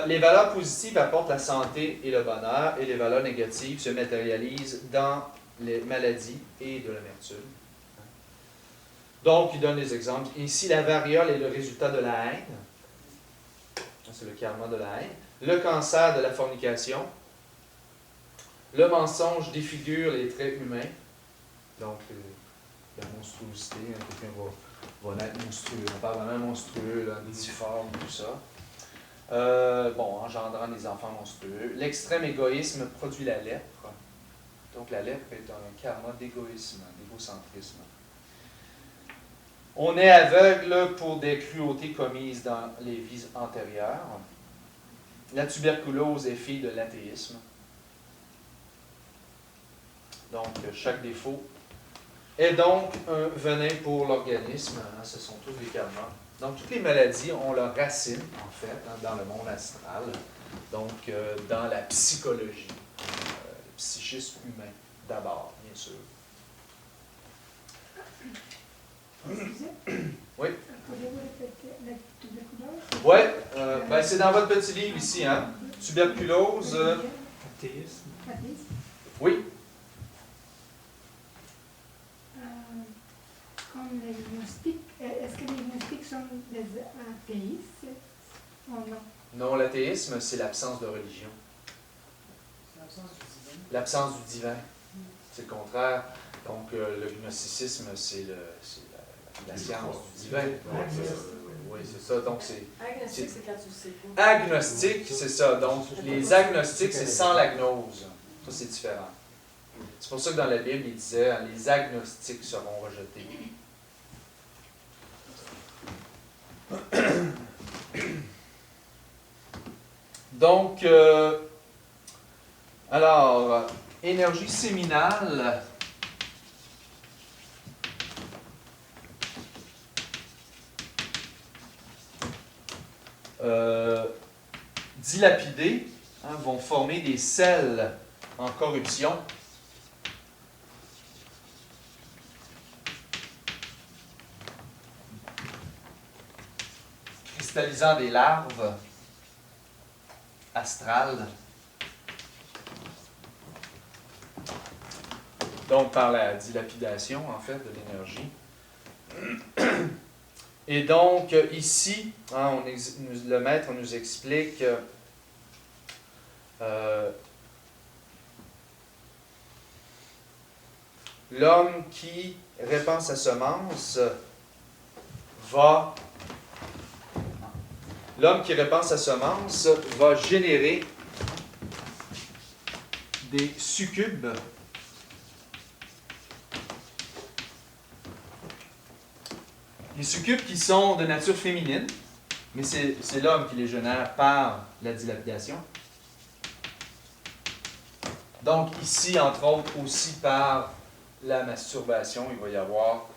Les valeurs positives apportent la santé et le bonheur, et les valeurs négatives se matérialisent dans les maladies et de l'amertume. Donc, il donne des exemples. Ici, la variole est le résultat de la haine. C'est le karma de la haine. Le cancer de la fornication. Le mensonge défigure les traits humains. Donc, la monstruosité. Quelqu'un va naître monstrueux. On parle vraiment monstrueux, là, difforme, tout ça. Engendrant des enfants monstrueux. L'extrême égoïsme produit la lèpre. Donc, la lèpre est un karma d'égoïsme, d'égocentrisme. On est aveugle pour des cruautés commises dans les vies antérieures. La tuberculose est fille de l'athéisme. Donc, chaque défaut est donc un venin pour l'organisme. Ce sont tous des karmas. Donc, toutes les maladies ont leur racine, en fait, dans le monde astral. Donc, dans la psychologie, le psychisme humain, d'abord, bien sûr. Excusez. Oui. Pouvez-vous répéter la tuberculose? Oui, c'est dans votre petit livre ici, hein. Tuberculose. Athéisme. Athéisme. Oui. Comme les gnostiques, est-ce que les gnostiques sont des athéistes ou non? Non, l'athéisme, c'est l'absence de religion. L'absence du divin. C'est le contraire. Donc, le gnosticisme, c'est la science du divin. Oui, c'est ça. Donc, Agnostique, c'est quand tu sais pas. agnostique, c'est ça. Donc, les agnostiques, c'est sans la gnose. Ça, c'est différent. C'est pour ça que dans la Bible, il disait « les agnostiques seront rejetés ». Donc, alors, énergie séminale. Dilapidée. vont former des sels en corruption. Cristallisant des larves astrales. Donc, par la dilapidation, en fait, de l'énergie. Et donc, ici, le maître nous explique l'homme qui répand sa semence va générer des succubes. Les succubes qui sont de nature féminine, mais c'est l'homme qui les génère par la dilapidation. Donc ici, entre autres, aussi par la masturbation, il va y avoir,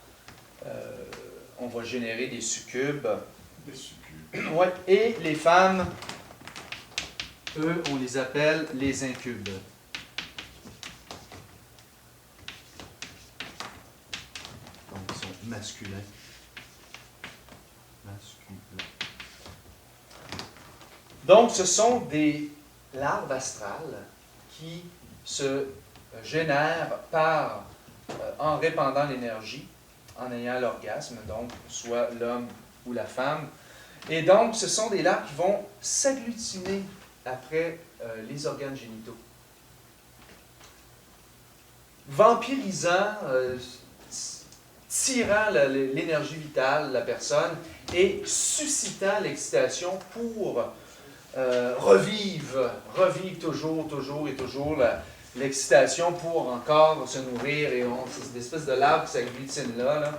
on va générer des succubes. Des succubes. Ouais. Et les femmes, eux, on les appelle les incubes. Donc ils sont masculins. Donc, ce sont des larves astrales qui se génèrent en répandant l'énergie, en ayant l'orgasme, donc soit l'homme ou la femme. Et donc, ce sont des larves qui vont s'agglutiner après les organes génitaux. Vampirisant, tirant l'énergie vitale de la personne et suscitant l'excitation pour revivre toujours l'excitation pour encore se nourrir. Et c'est une espèce de larve qui s'agglutine là.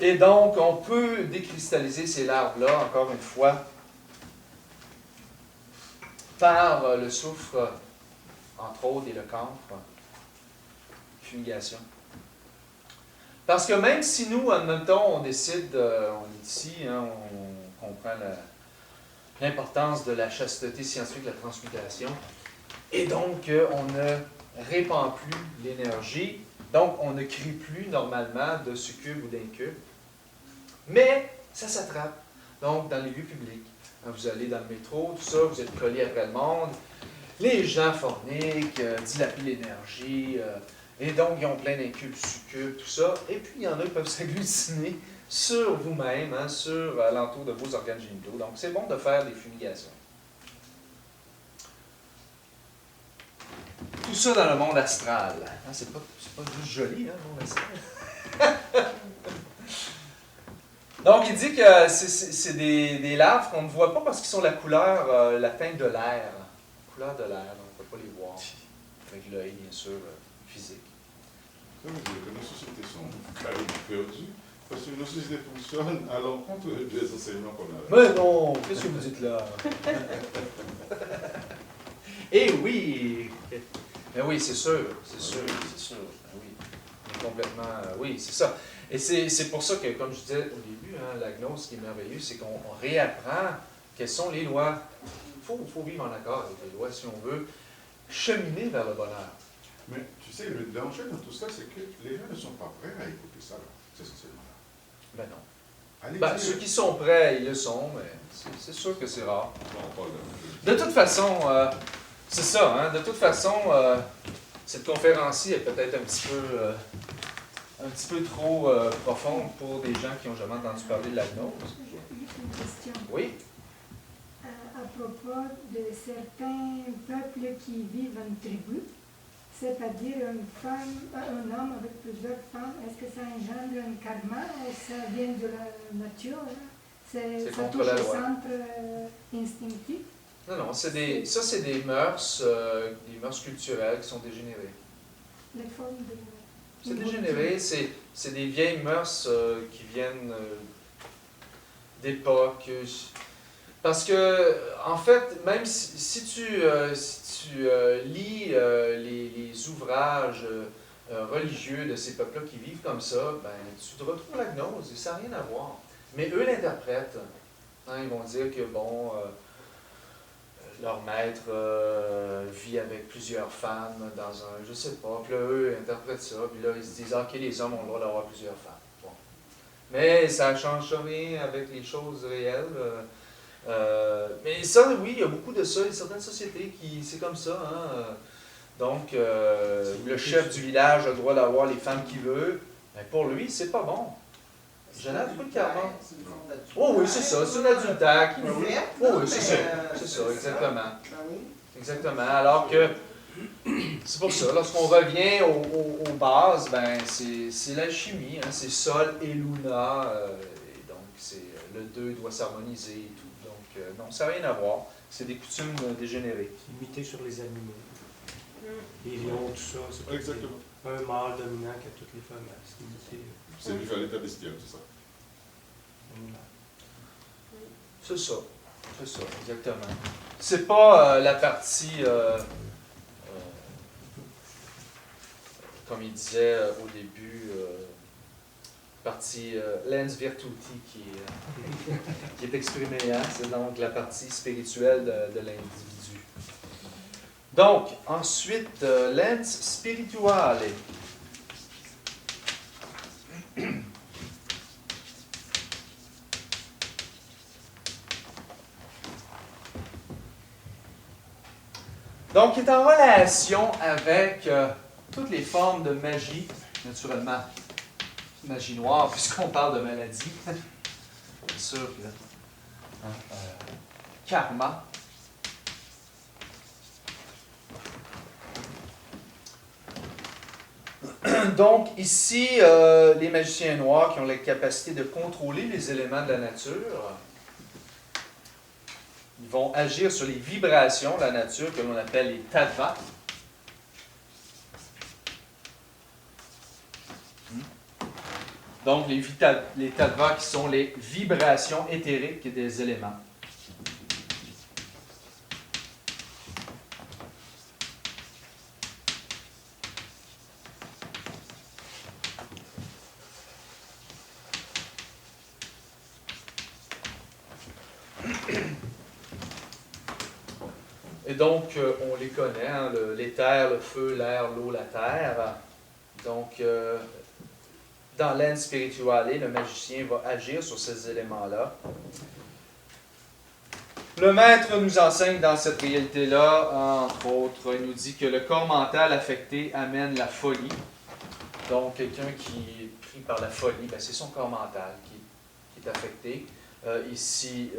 Et donc, on peut décristalliser ces larves-là, encore une fois, par le soufre, entre autres, et le camphre. Fumigation. Parce que même si nous, admettons, on décide, on est ici, on comprend l'importance de la chasteté scientifique, de la transmutation, et donc on ne répand plus l'énergie, donc on ne crée plus normalement de succubes ou d'incubes, mais ça s'attrape. Donc dans les lieux publics, vous allez dans le métro, tout ça, vous êtes collés après le monde, les gens forniquent, dilapident l'énergie, et donc, ils ont plein d'incubes, succubes, tout ça. Et puis, il y en a qui peuvent s'agglutiner sur vous-même, sur l'entour de vos organes génitaux. Donc, c'est bon de faire des fumigations. Tout ça dans le monde astral. C'est pas juste joli, le monde astral. Donc, il dit que c'est des larves qu'on ne voit pas parce qu'ils sont la couleur, la teinte de l'air. La couleur de l'air, donc on ne peut pas les voir. Avec l'œil, bien sûr, physique. Ça veut dire que nos sociétés sont carrément perdues, parce que nos sociétés fonctionnent à l'encontre des enseignements qu'on a. Mais non, qu'est-ce que vous dites là? Eh oui! Mais oui, c'est sûr. Ben oui. Complètement, oui, c'est ça. Et c'est pour ça que, comme je disais au début, la gnose, ce qui est merveilleux, c'est qu'on réapprend quelles sont les lois. Il faut vivre en accord avec les lois si on veut cheminer vers le bonheur. Mais tu sais, le danger dans tout ça, c'est que les gens ne sont pas prêts à écouter ça, essentiellement. Ben non. Allez Ben, dire. ceux qui sont prêts, ils le sont, mais c'est sûr que c'est rare. Non, pas De toute façon, c'est ça, de toute façon, cette conférence-ci est peut-être un petit peu trop profonde pour des gens qui n'ont jamais entendu parler de la gnose. Juste une question. Oui? À propos de certains peuples qui vivent en tribu, c'est-à-dire un homme avec plusieurs femmes, est-ce que ça engendre un karma? Ça vient de la nature? Ça contre touche la au loi. centre instinctif? Non, ça c'est des mœurs culturelles qui sont dégénérées. Les formes de... C'est dégénéré, c'est des vieilles mœurs qui viennent d'époque. Parce que, en fait, même si tu lis les ouvrages religieux de ces peuples-là qui vivent comme ça, ben, tu te retrouves la gnose et ça n'a rien à voir. Mais eux l'interprètent. Ils vont dire que, bon, leur maître vit avec plusieurs femmes dans un, je sais pas, puis là, eux interprètent ça, puis là, ils se disent, ok, les hommes ont le droit d'avoir plusieurs femmes. Bon. Mais ça ne change rien avec les choses réelles. Mais ça, oui, il y a beaucoup de ça. Il y a certaines sociétés qui, c'est comme ça. Hein. Donc, le chef du village a le droit d'avoir les femmes qu'il veut. Mais pour lui, c'est pas bon. Genève, pas le karma. Oh oui, c'est ça. C'est un adultère qui veut. Oh oui, c'est ça. C'est ça, exactement. Exactement. Alors que, c'est pour ça, lorsqu'on revient aux bases, ben, c'est l'alchimie. Hein. C'est Sol et Luna. Et donc, le 2 doit s'harmoniser et tout. Donc, non, ça n'a rien à voir. C'est des coutumes dégénérées. C'est limité sur les animaux. Les lions, tout ça. C'est Exactement. un mâle dominant qui a toutes les femelles. C'est limité. C'est vu à l'état bestial, c'est ça. C'est ça. C'est ça, exactement. C'est pas la partie, comme il disait au début, partie lens virtuti qui est exprimée. Hein? C'est donc la partie spirituelle de l'individu. Donc, ensuite, lens spirituale. Donc, il est en relation avec toutes les formes de magie, naturellement. Magie noire, puisqu'on parle de maladie. Bien sûr que. Karma. Donc, ici, les magiciens noirs qui ont la capacité de contrôler les éléments de la nature. Ils vont agir sur les vibrations de la nature que l'on appelle les tattvas. Donc, les tattvas qui sont les vibrations éthériques des éléments. Et donc, on les connaît, hein, l'éther, le feu, l'air, l'eau, la terre. Donc, dans l'Ens Spirituale, le magicien va agir sur ces éléments-là. Le maître nous enseigne dans cette réalité-là, entre autres, il nous dit que le corps mental affecté amène la folie. Donc, quelqu'un qui est pris par la folie, ben, c'est son corps mental qui est affecté. Ici,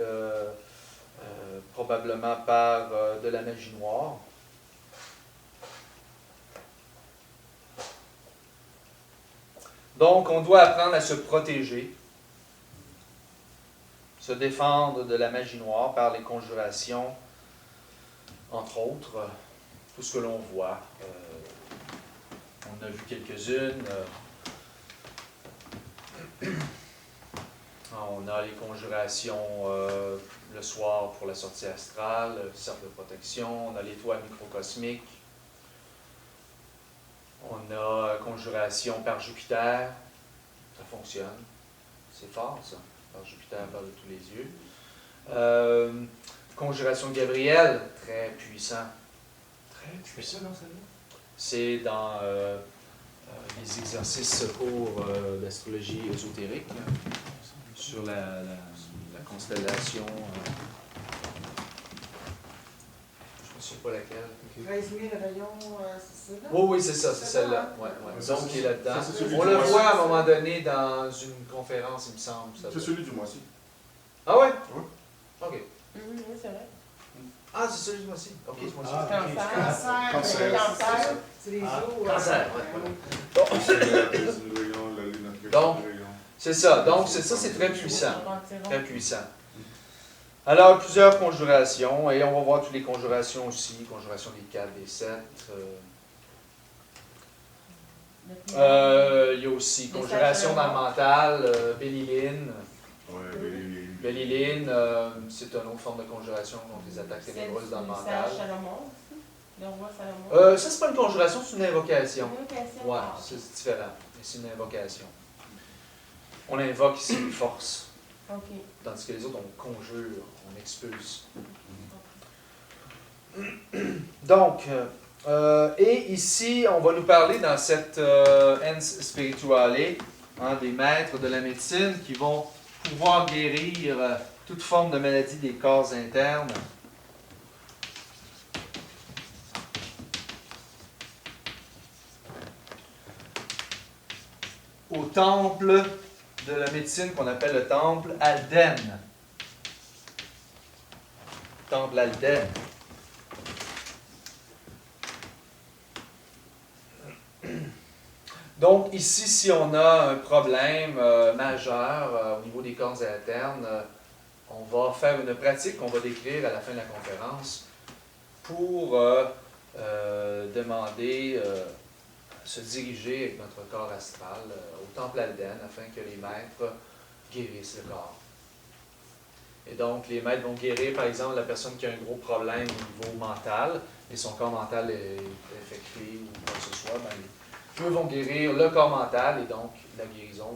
probablement par de la magie noire. Donc, on doit apprendre à se protéger, se défendre de la magie noire par les conjurations, entre autres, tout ce que l'on voit. On a vu quelques-unes. On a les conjurations le soir pour la sortie astrale, le cercle de protection, on a l'étoile microcosmique, on a conjuration par Jupiter, ça fonctionne, c'est fort ça, par Jupiter par de tous les yeux. Conjuration de Gabriel, très puissant. Très puissant dans ça. C'est dans les exercices pour l'astrologie ésotérique. Sur la constellation. Je ne sais pas laquelle. 13 000 rayons, c'est ça? Là? Oui, c'est ça, c'est celle-là. Ouais, ouais. Donc, il est là-dedans. On le voit à un moment donné dans une conférence, il me semble. C'est celui du mois-ci. Ah ouais? Oui. OK. Oui, c'est vrai. Ah, c'est celui du mois-ci. OK, c'est moi-ci. Cancer, c'est les eaux. Cancer, C'est le rayon, la lune après Donc, le rayon. c'est ça. Donc, ça, c'est très puissant. Très puissant. Alors, plusieurs conjurations, et on va voir toutes les conjurations aussi, conjuration des 4, des 7. Il y a aussi conjuration dans le mental, Béliline. Ouais, Béliline, c'est une autre forme de conjuration contre les attaques ténébreuses dans le mental. Ça, c'est pas une conjuration, c'est une invocation. Ouais, c'est différent, mais c'est une invocation. On invoque ici une force. OK. Tandis que les autres, on conjure, on expulse. Donc, et ici, on va nous parler dans cette ens spirituale, des maîtres de la médecine qui vont pouvoir guérir toute forme de maladie des corps internes. Au temple de la médecine qu'on appelle le temple Alden. Temple Alden. Donc ici, si on a un problème majeur au niveau des corps internes, on va faire une pratique qu'on va décrire à la fin de la conférence pour demander se diriger avec notre corps astral au temple Alden afin que les maîtres guérissent le corps. Et donc, les maîtres vont guérir, par exemple, la personne qui a un gros problème au niveau mental et son corps mental est affecté ou quoi que ce soit, eux vont guérir le corps mental et donc la guérison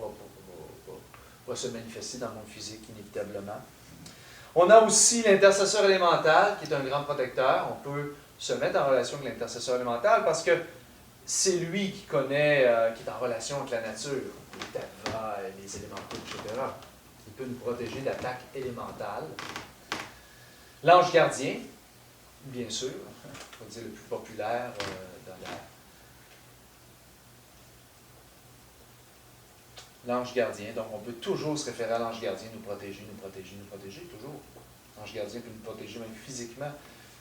va se manifester dans le monde physique inévitablement. On a aussi l'intercesseur élémental qui est un grand protecteur. On peut se mettre en relation avec l'intercesseur élémental parce que c'est lui qui connaît, qui est en relation avec la nature, les tattvas, les élémentaux, etc. Il peut nous protéger d'attaques élémentales. L'ange gardien, bien sûr, on va dire le plus populaire dans l'ange gardien. Donc, on peut toujours se référer à l'ange gardien, nous protéger, toujours. L'ange gardien peut nous protéger même physiquement.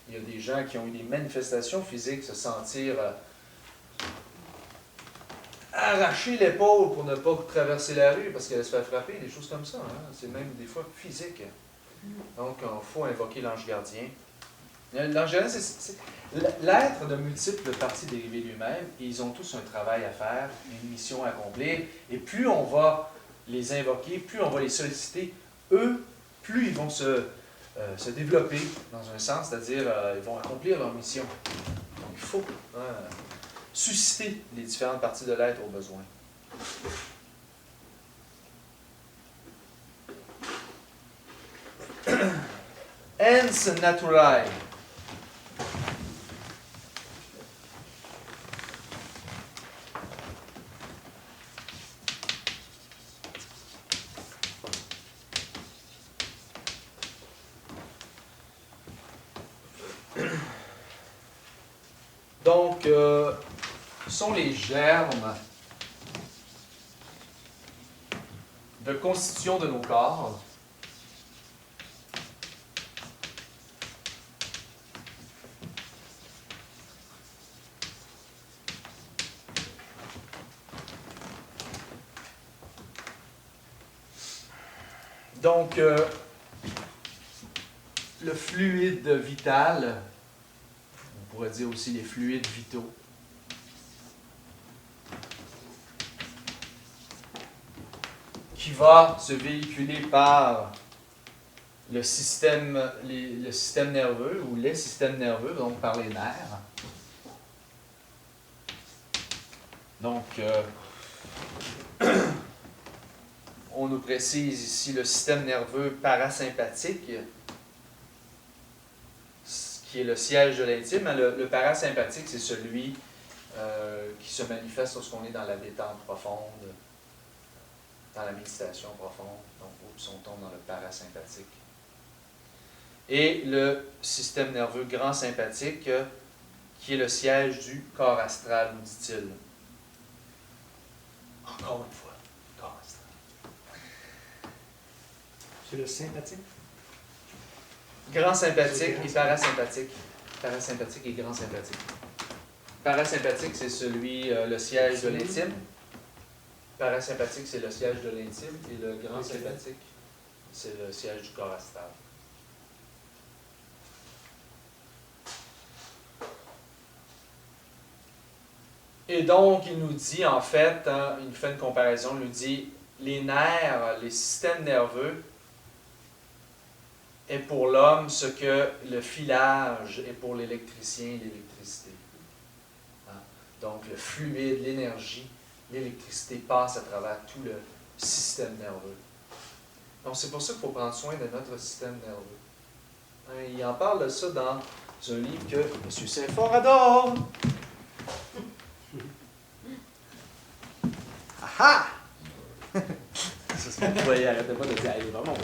Il y a des gens qui ont eu des manifestations physiques, se sentir arracher l'épaule pour ne pas traverser la rue parce qu'elle se fait frapper, des choses comme ça. Hein? C'est même des fois physique. Donc, il faut invoquer l'ange gardien. L'ange gardien, c'est l'être de multiples parties dérivées lui-même. Ils ont tous un travail à faire, une mission à accomplir. Et plus on va les invoquer, plus on va les solliciter, eux, plus ils vont se développer dans un sens, c'est-à-dire ils vont accomplir leur mission. Donc, il faut susciter les différentes parties de l'être au besoin. Ens naturae. Donc, sont les germes de constitution de nos corps donc le fluide vital, on pourrait dire aussi les fluides vitaux. Qui va se véhiculer par le système nerveux ou les systèmes nerveux, donc par les nerfs. Donc, on nous précise ici le système nerveux parasympathique, qui est le siège de l'intime. Le parasympathique, c'est celui qui se manifeste lorsqu'on est dans la détente profonde, dans la méditation profonde, donc on tombe dans le parasympathique. Et le système nerveux grand sympathique, qui est le siège du corps astral, nous dit-il. Encore une fois, corps astral. C'est le sympathique? Grand sympathique et parasympathique. Parasympathique et grand sympathique. Parasympathique, c'est celui, le siège de l'intime. Parasympathique, c'est le siège de l'intime. Et le grand sympathique, c'est le siège du corps astral. Et donc, il nous dit, en fait, il nous fait une comparaison, il nous dit, les nerfs, les systèmes nerveux, est pour l'homme ce que le filage est pour l'électricien et l'électricité. Donc, le fluide, l'énergie, l'électricité passe à travers tout le système nerveux. Donc, c'est pour ça qu'il faut prendre soin de notre système nerveux. Il en parle de ça dans C'est un livre que M. Saint-Fort adore. Ah ah! C'est ce qu'on voyait, arrêtez pas de dire, il est vraiment bon.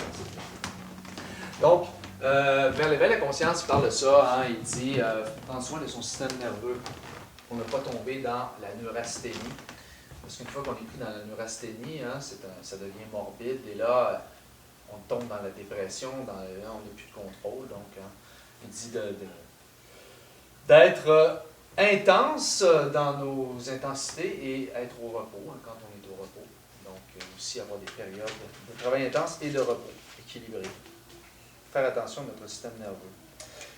Donc, vers l'éveil de la conscience, il parle de ça, hein, il dit prendre soin de son système nerveux pour ne pas tomber dans la neurasthénie. Parce qu'une fois qu'on est pris dans la neurasthénie, hein, ça devient morbide et là, on tombe dans la dépression, on n'a plus de contrôle. Donc, hein, il dit d'être intense dans nos intensités et être au repos hein, quand on est au repos. Donc, aussi avoir des périodes de travail intense et de repos équilibré. Faire attention à notre système nerveux.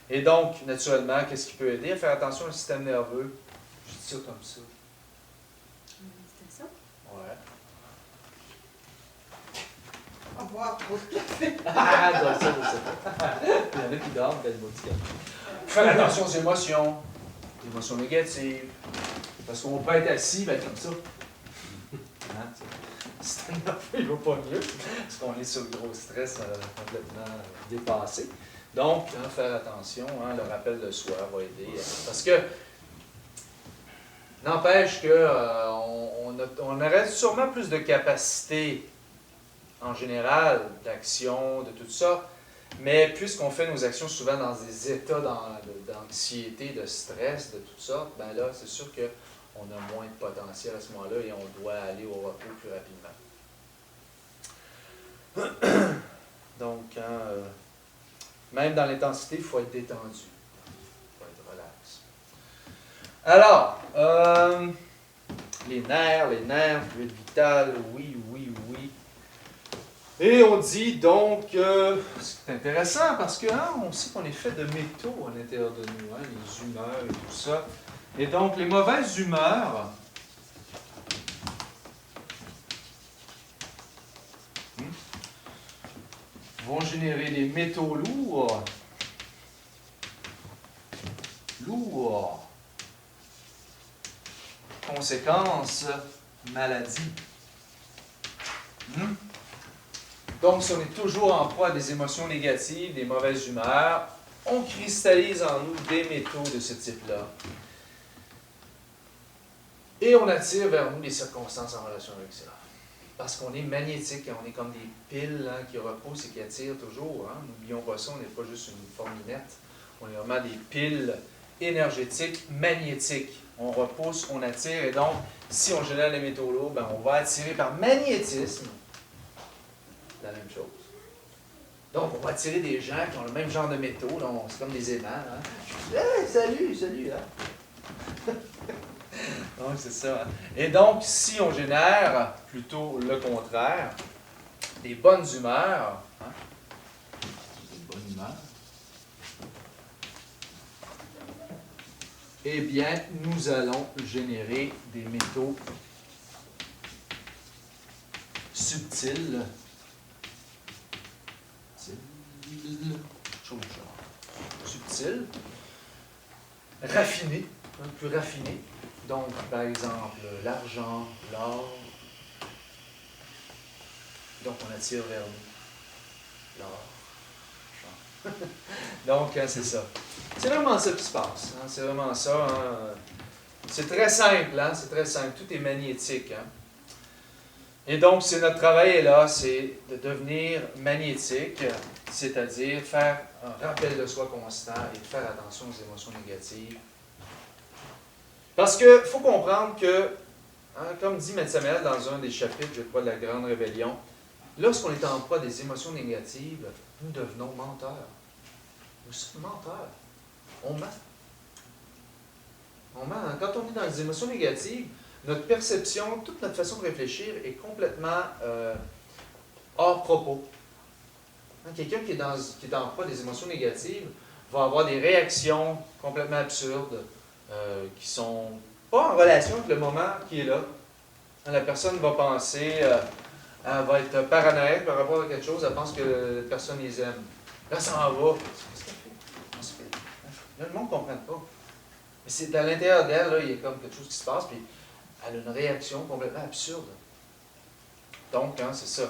Et donc, naturellement, qu'est-ce qui peut aider à faire attention au système nerveux? Je dis ça comme ça. Méditation. Ouais. Au revoir, trop de café. Ah, ça, je sais pas. Il y en a qui dorment, belle motivation. Faire attention aux émotions négatives. Parce qu'on peut être assis, ben, comme ça. Hein, le système nerveux, il va pas mieux. Parce qu'on est sur le gros stress complètement dépassé. Donc, hein, faire attention, hein, le rappel de soi va aider. Parce que, n'empêche qu'on on aurait sûrement plus de capacité en général d'action, de tout ça, mais puisqu'on fait nos actions souvent dans des états d'anxiété, de stress, de tout ça, ben là, c'est sûr qu'on a moins de potentiel à ce moment-là et on doit aller au repos plus rapidement. Donc, hein, même dans l'intensité, il faut être détendu. Il faut être relax. Alors, les nerfs, fluide vital, oui. Et on dit donc, c'est intéressant parce que hein, on sait qu'on est fait de métaux à l'intérieur de nous, hein, les humeurs et tout ça. Et donc, les mauvaises humeurs vont générer des métaux lourds. Conséquence, maladie. Donc, si on est toujours en proie à des émotions négatives, des mauvaises humeurs, on cristallise en nous des métaux de ce type-là. Et on attire vers nous des circonstances en relation avec ça. Parce qu'on est magnétique, on est comme des piles hein, qui repoussent et qui attirent toujours. Hein. N'oublions pas ça, on n'est pas juste une forminette. On est vraiment des piles énergétiques, magnétiques. On repousse, on attire, et donc, si on génère les métaux lourds, ben, on va attirer par magnétisme la même chose. Donc, on va attirer des gens qui ont le même genre de métaux, c'est comme des aimants. Hein. Hey, salut, hein? Donc, c'est ça. Hein. Et donc, si on génère plutôt le contraire, des bonnes humeurs, hein? Des bonnes humeurs, eh bien, nous allons générer des métaux subtils, raffinés, plus raffinés. Donc, par exemple, l'argent, l'or. Donc, on attire vers nous l'or. Donc, hein, c'est ça. C'est vraiment ça qui se passe. Hein? C'est vraiment ça. Hein? C'est très simple. Hein? C'est très simple. Tout est magnétique. Hein? Et donc, c'est notre travail est là, c'est de devenir magnétique, c'est-à-dire faire un rappel de soi constant et faire attention aux émotions négatives. Parce qu'il faut comprendre que, hein, comme dit Maître Samuel dans un des chapitres, je crois, de la Grande Rébellion, lorsqu'on est en proie des émotions négatives, nous devenons menteurs. Nous sommes menteurs. On ment. On ment. Hein? Quand on est dans les émotions négatives, notre perception, toute notre façon de réfléchir est complètement hors propos. Hein? Quelqu'un qui est en proie des émotions négatives va avoir des réactions complètement absurdes qui ne sont pas en relation avec le moment qui est là. Hein? La personne va penser, elle va être paranoïaque par rapport à quelque chose, elle pense que la personne les aime. Là, ça en va. Qu'est-ce qu'elle fait? Là, le monde ne comprend pas. Mais c'est à l'intérieur d'elle, là, il y a comme quelque chose qui se passe, puis elle a une réaction complètement absurde. Donc, hein, c'est ça.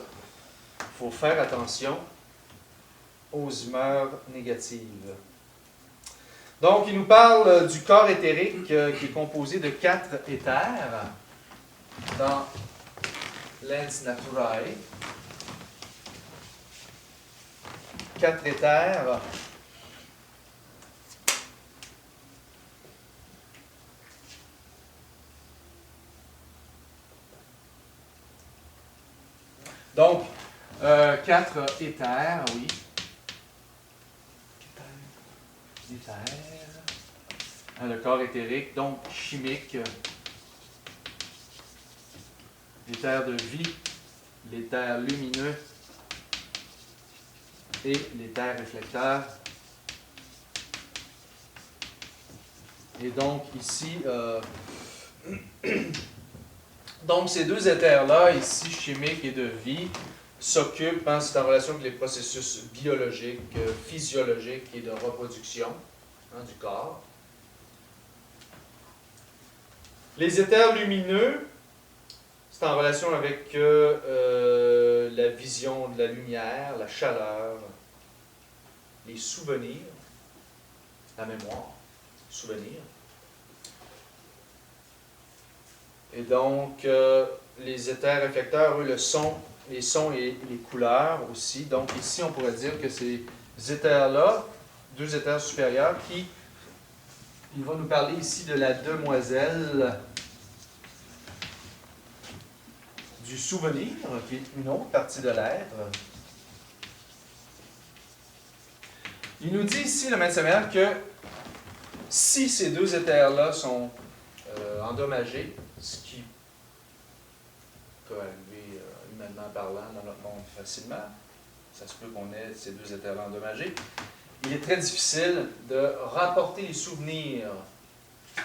Il faut faire attention aux humeurs négatives. Donc, il nous parle du corps éthérique qui est composé de 4 éthers dans Lens Naturae. 4 éthers. Donc, 4 éthers, oui. Éthers. Le corps éthérique, donc chimique. L'éther de vie, l'éther lumineux et l'éther réflecteur. Et donc ici, donc ces deux éthers-là, ici chimiques et de vie, s'occupent, c'est en relation avec les processus biologiques, physiologiques et de reproduction du corps. Les éthers lumineux, c'est en relation avec la vision de la lumière, la chaleur, les souvenirs, la mémoire, souvenirs. Et donc, les éthers réflecteurs, eux, les sons et les couleurs aussi. Donc ici, on pourrait dire que ces éthers-là, 2 éthers supérieurs, il va nous parler ici de la demoiselle du souvenir, qui est une autre partie de l'être. Il nous dit ici, le maître séminaire, que si ces 2 éthers-là sont endommagés, ce qui peut arriver humainement parlant dans notre monde facilement, ça se peut qu'on ait ces 2 éthers-là endommagés, il est très difficile de rapporter les souvenirs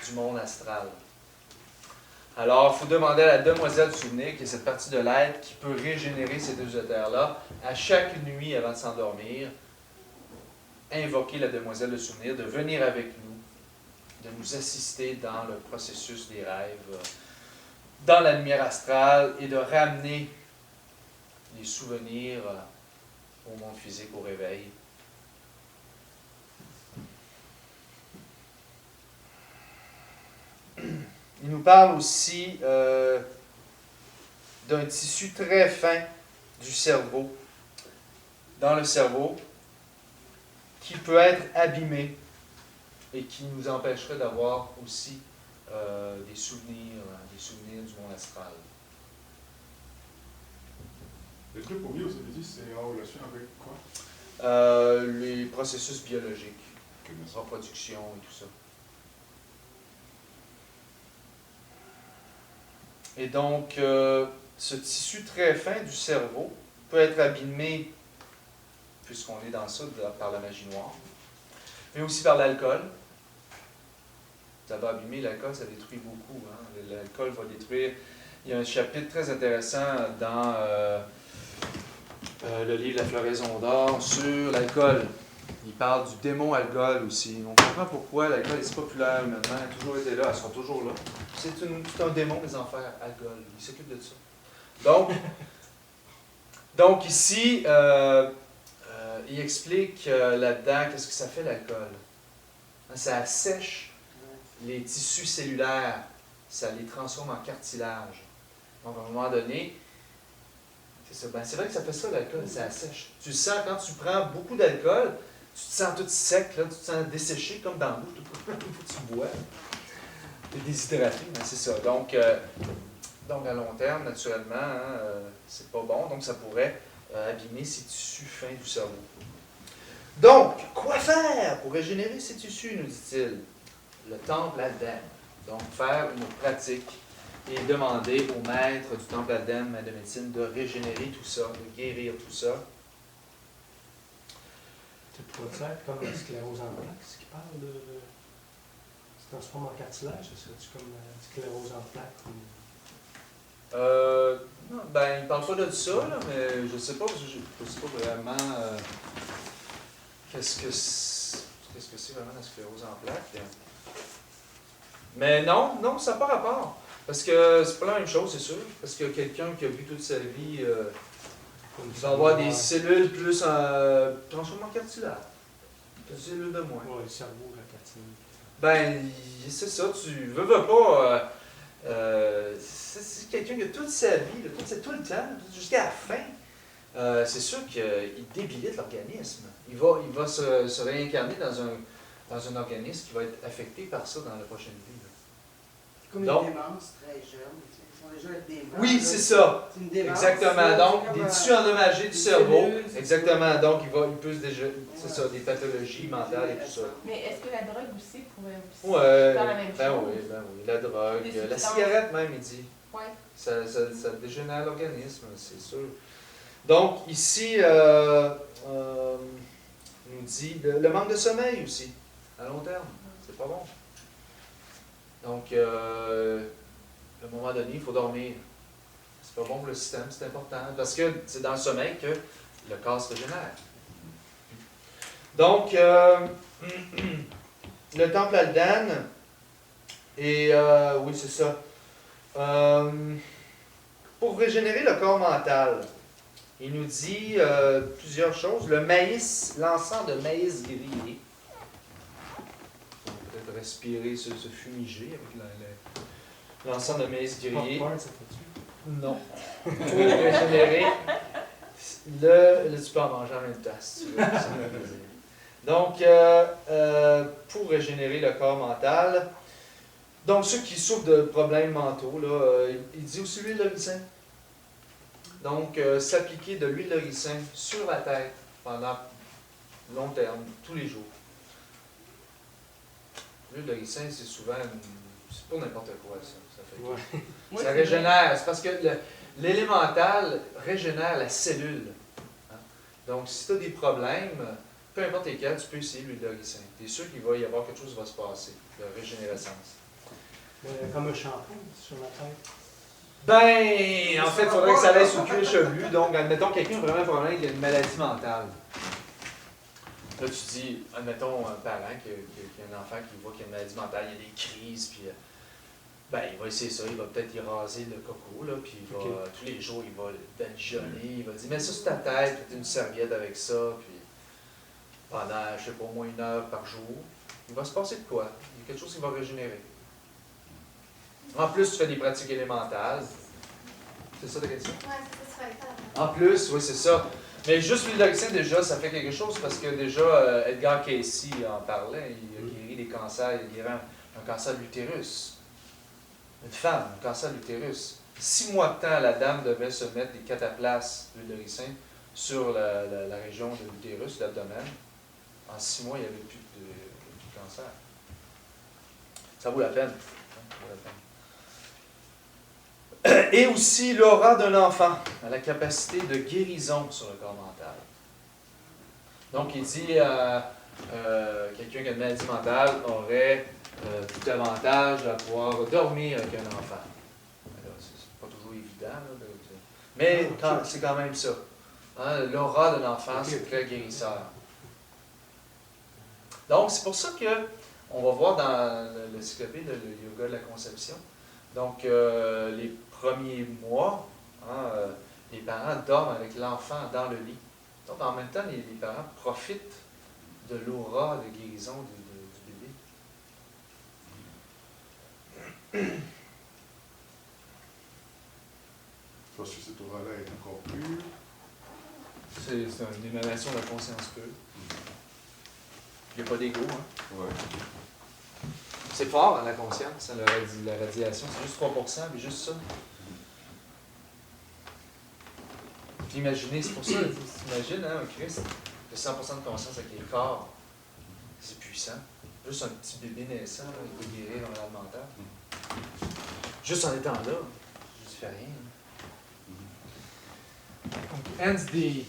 du monde astral. Alors, il faut demander à la demoiselle du souvenir, qui est cette partie de l'être qui peut régénérer ces 2 éthers-là, à chaque nuit avant de s'endormir, invoquer la demoiselle du souvenir, de venir avec nous, de nous assister dans le processus des rêves, dans la lumière astrale, et de ramener les souvenirs au monde physique, au réveil. Il nous parle aussi d'un tissu très fin du cerveau, dans le cerveau, qui peut être abîmé et qui nous empêcherait d'avoir aussi des souvenirs du monde astral. Les trucs pour vous avez dit, c'est en relation avec quoi? Les processus biologiques, Ok, merci. reproduction et tout ça. Et donc, ce tissu très fin du cerveau peut être abîmé, puisqu'on est dans ça, par la magie noire, mais aussi par l'alcool. Ça va abîmer l'alcool, ça détruit beaucoup. Hein. L'alcool va détruire. Il y a un chapitre très intéressant dans le livre La floraison d'or sur l'alcool. Il parle du démon alcool aussi. On comprend pourquoi l'alcool est si populaire maintenant. Elle a toujours été là, elles sont toujours là. C'est un démon des enfers, alcool. Il s'occupe de ça. Donc ici, il explique là-dedans qu'est-ce que ça fait l'alcool. Ça assèche les tissus cellulaires, ça les transforme en cartilage. Donc à un moment donné, c'est vrai que ça fait ça l'alcool, ça assèche. Tu le sens quand tu prends beaucoup d'alcool, tu te sens tout sec, là, tu te sens desséché comme dans la bouche, tout tu bois. Tu es déshydraté, mais c'est ça. Donc à long terme, naturellement, c'est pas bon, donc ça pourrait abîmer ces tissus fins du cerveau. Donc, quoi faire pour régénérer ces tissus, nous dit-il? Le temple Aldem. Donc, faire une pratique et demander au maître du temple Aldem, maître de médecine, de régénérer tout ça, de guérir tout ça. Tu pourrais être comme la sclérose en plaques, ce qui parle de. Se transforme en cartilage, ça serait-tu comme la sclérose en plaques ou... Non, ben, il ne parle pas de ça, là, mais je ne sais pas, parce que je ne sais pas vraiment qu'est-ce que c'est vraiment la sclérose en plaques. Mais non, ça n'a pas rapport. Parce que c'est pas la même chose, c'est sûr. Parce que quelqu'un qui a bu toute sa vie va avoir des cellules plus transformées en cartilage. Une cellule de moins. Ouais, le cerveau, la patine. Ben, c'est ça, tu veux pas. C'est quelqu'un qui a toute sa vie, là, tout le temps, jusqu'à la fin. C'est sûr qu'il débilite l'organisme. Il va se réincarner dans un organisme qui va être affecté par ça dans la prochaine vie. Là. Comme Donc- une démence très jeune. Ils sont déjà des déments. Oui, là. c'est ça. C'est une démence. Exactement. c'est Donc, comme des un- tissus endommagés du des cerveau. cellules, c'est Exactement. Donc, il peut déjà. C'est Ouais. ça, des pathologies mentales et tout ça. Mais est-ce que la drogue aussi pourrait aussi Ouais, faire la même ben chose? oui. La drogue, Des la substances. cigarette même, il dit. Ouais. Ça dégénère l'organisme, c'est sûr. Donc, ici, il nous dit le manque de sommeil aussi, à long terme. C'est pas bon. Donc, à un moment donné, il faut dormir. C'est pas bon pour le système, c'est important. Parce que c'est dans le sommeil que le corps se régénère. Donc, le temple Aldan, et oui, c'est ça. Pour régénérer le corps mental, il nous dit plusieurs choses. Le maïs, l'encens de maïs grillé. On peut peut-être respirer ce fumiger avec l'encens de maïs grillé. Popcorn, ça fait-tu? Non. Pour régénérer, tu peux en manger en même temps si tu veux. Ça me fait plaisir. Donc, pour régénérer le corps mental, donc ceux qui souffrent de problèmes mentaux, là, il dit aussi l'huile de ricin. Donc, s'appliquer de l'huile de ricin sur la tête pendant long terme, tous les jours. L'huile de ricin, c'est souvent, c'est pour n'importe quoi ça fait. Ouais. Moi, Ça c'est régénère, c'est parce que l'élémental régénère la cellule. Hein. Donc, si tu as des problèmes, peu importe lesquels, tu peux essayer l'huile de ricin. Tu es sûr qu'il va y avoir quelque chose qui va se passer, de régénérescence. Comme un shampoing sur la tête. Ben, en fait, il faudrait que ça aille sur le cuir chevelu. Donc, admettons, quelqu'un a vraiment un problème, qui a une maladie mentale. Là, tu dis, admettons, un parent qui a un enfant qui voit qu'il a une maladie mentale, il y a des crises, puis ben, il va essayer ça, il va peut-être y raser le coco, là, puis il va, tous les jours, il va badigeonner, il va dire, mets ça sur ta tête, mets une serviette avec ça, puis pendant, je sais pas, au moins 1 heure par jour, il va se passer de quoi? Il y a quelque chose qui va régénérer. En plus, tu fais des pratiques élémentales. C'est ça ta question? Ouais, c'est ça, c'est faire. En plus, oui, c'est ça. Mais juste l'huile de ricin, déjà, ça fait quelque chose parce que déjà, Edgar Cayce en parlait. Il a guéri des cancers. Il a guéri un cancer de l'utérus. Une femme, un cancer de l'utérus. 6 mois de temps, la dame devait se mettre des cataplasmes d'huile de ricin sur la région de l'utérus, l'abdomen. En 6 mois, il n'y avait plus de cancer. Ça vaut la peine. Ça vaut la peine. Et aussi l'aura d'un enfant, a la capacité de guérison sur le corps mental. Donc, il dit quelqu'un qui a une maladie mentale aurait tout avantage à pouvoir dormir avec un enfant. C'est pas toujours évident, là, mais c'est quand même ça. Hein, l'aura d'un enfant, c'est très guérisseur. Donc, c'est pour ça que on va voir dans l'encyclopédie de le yoga de la conception. Donc, les premiers mois, hein, les parents dorment avec l'enfant dans le lit. Donc, en même temps, les parents profitent de l'aura de guérison du bébé. Parce que cette aura-là est encore pure. C'est une émanation de la conscience pure. Il n'y a pas d'ego. Hein? Ouais. C'est fort, hein, la conscience, hein, la radiation. C'est juste 3%, mais juste ça. Puis imaginez, c'est pour ça, t'imagines, hein, un Christ de 100% de conscience avec les corps. C'est puissant. Juste un petit bébé naissant, là, il peut guérir un malade mental. Juste en étant là, je ne fais rien. Donc, hence des...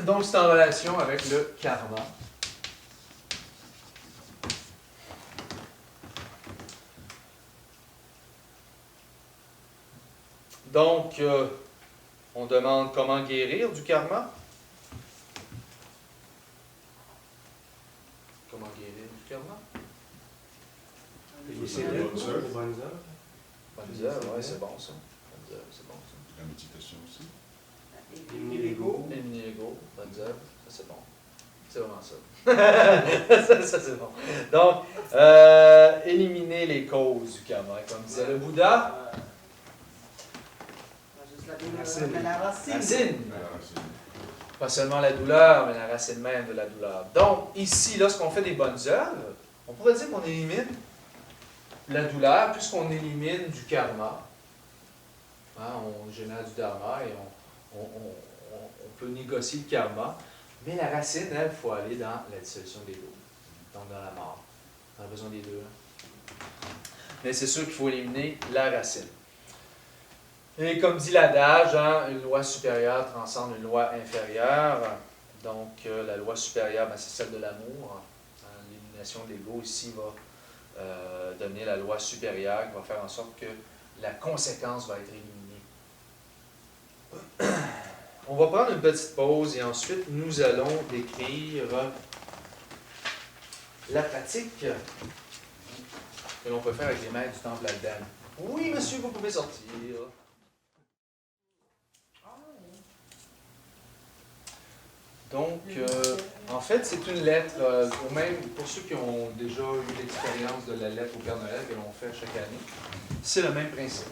Donc, c'est en relation avec le karma. Donc, on demande comment guérir du karma. Comment guérir du karma? Les C'est bonne bonnes œuvre. bonnes œuvres. Bonne heure, ouais, c'est bon ça. c'est bon ça. La méditation aussi. Et l'ego. Éliminer l'ego, bonnes œuvres, ça c'est bon. C'est vraiment ça. ça c'est bon. Donc, éliminer les causes du karma. Comme disait le Bouddha, Juste la douleur, Racine. mais la racine. racine. Alors, c'est- Pas seulement la douleur, mais la racine même de la douleur. Donc, ici, lorsqu'on fait des bonnes œuvres, on pourrait dire qu'on élimine la douleur, puisqu'on élimine du karma. Hein, on génère du dharma et on peut négocier le karma. Mais la racine, elle, il faut aller dans la dissolution des l'ego, donc dans la mort. On a besoin des deux. Hein. Mais c'est sûr qu'il faut éliminer la racine. Et comme dit l'adage, hein, une loi supérieure transcende une loi inférieure. Donc, la loi supérieure, ben, c'est celle de l'amour. Hein. L'élimination de l'ego ici va donner la loi supérieure qui va faire en sorte que la conséquence va être éliminée. On va prendre une petite pause et ensuite nous allons décrire la pratique que l'on peut faire avec les maîtres du temple Alden. Oui, monsieur, vous pouvez sortir. Donc, en fait, c'est une lettre, même pour ceux qui ont déjà eu l'expérience de la lettre au Père Noël que l'on fait chaque année, c'est le même principe.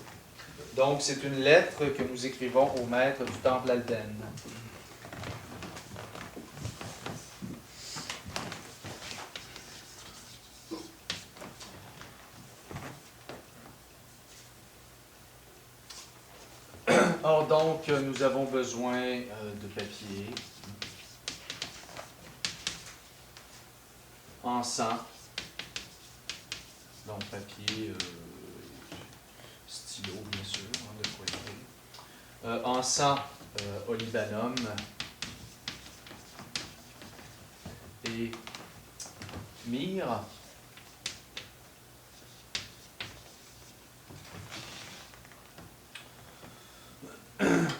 Donc, c'est une lettre que nous écrivons au maître du temple Alden. Or, donc, nous avons besoin de papier, encens, donc papier, stylo, bien sûr, hein, de quoi écrire. Encens olibanum et myrrhe.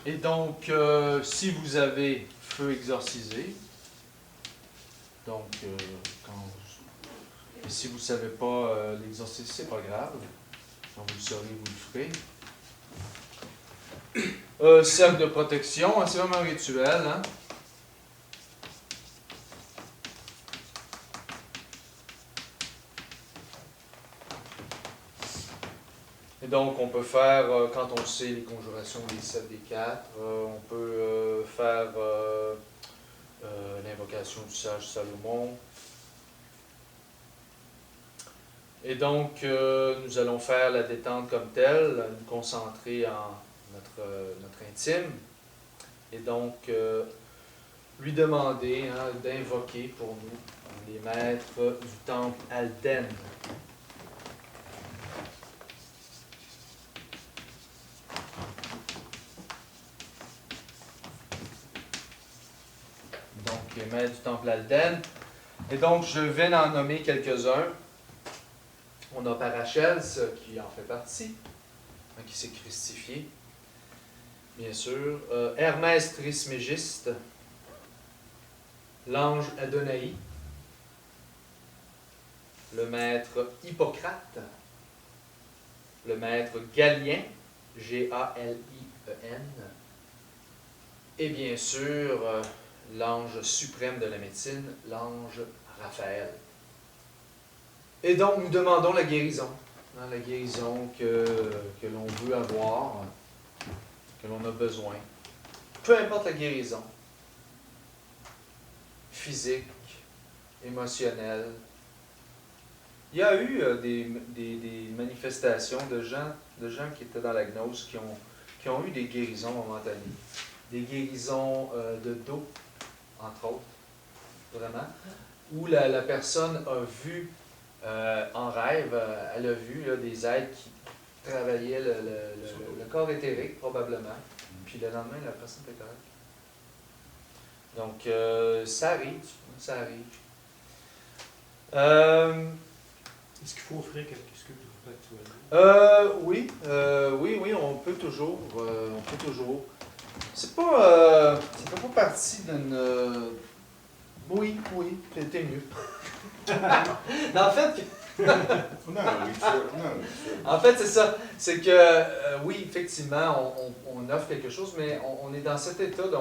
Et donc, si vous avez feu exorcisé, donc, et si vous ne savez pas l'exorciser, c'est pas grave. Quand vous le saurez, vous le ferez. Cercle de protection, hein, c'est vraiment un rituel. Hein? Et donc, on peut faire, quand on sait les conjurations des 7, des 4, on peut faire l'invocation du sage Salomon. Et donc, nous allons faire la détente comme telle, nous concentrer en notre intime, et donc lui demander d'invoquer pour nous les maîtres du temple Alden. Donc, les maîtres du temple Alden. Et donc, je vais en nommer quelques-uns. On a Parachels, qui en fait partie, hein, qui s'est christifié, bien sûr. Hermès Trismégiste, l'ange Adonai, le maître Hippocrate, le maître Galien, Galien, et bien sûr, l'ange suprême de la médecine, l'ange Raphaël. Et donc, nous demandons la guérison. Hein, la guérison que l'on veut avoir, que l'on a besoin. Peu importe la guérison. Physique, émotionnelle. Il y a eu des manifestations de gens qui étaient dans la gnose qui ont eu des guérisons momentanées. Des guérisons de dos, entre autres, vraiment. Où la personne a vu en rêve, elle a vu là, des êtres qui travaillaient le corps éthérique, probablement. Puis le lendemain, la personne était correcte. Donc, ça arrive. Ça arrive. Est-ce qu'il faut offrir quelque chose actuellement? Oui, on peut toujours. C'est pas, ça fait pas partie d'une... Oui, c'était mieux. Non, en fait, On a un rituel. En fait, c'est ça. C'est que, oui, effectivement, on offre quelque chose, mais on est dans cet état où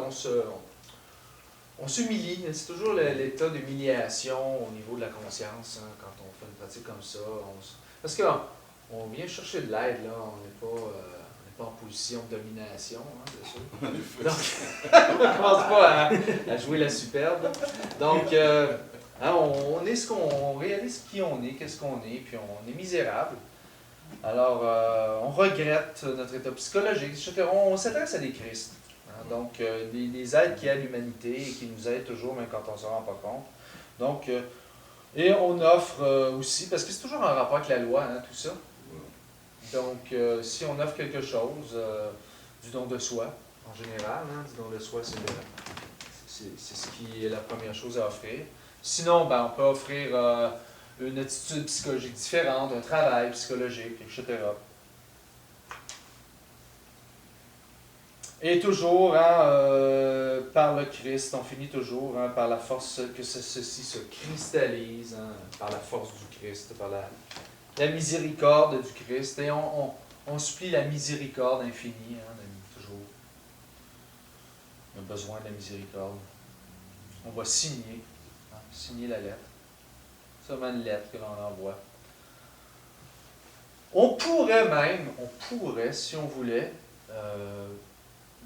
on s'humilie. C'est toujours l'état d'humiliation au niveau de la conscience, hein, quand on fait une pratique comme ça. Parce qu'on vient chercher de l'aide, là. On n'est pas en position de domination, hein, bien sûr. En effet. Donc, on ne commence pas à jouer la superbe. Donc, hein, on réalise qui on est, qu'est-ce qu'on est, puis on est misérable. Alors, on regrette notre état psychologique, etc. On s'intéresse à des Christ. Hein, donc, des aides qui aident l'humanité et qui nous aident toujours, même quand on ne se rend pas compte. Donc, et on offre aussi, parce que c'est toujours en rapport avec la loi, hein, tout ça. Donc, si on offre quelque chose, du don de soi, en général, hein, du don de soi, c'est ce qui est la première chose à offrir. Sinon, ben, on peut offrir une attitude psychologique différente, un travail psychologique, etc. Et toujours, hein, par le Christ, on finit toujours hein, par la force que ceci se cristallise, hein, par la force du Christ, par la miséricorde du Christ. Et on supplie la miséricorde infinie, hein, toujours. On a besoin de la miséricorde. On va signer la lettre. C'est seulement une lettre que l'on envoie. On pourrait, si on voulait,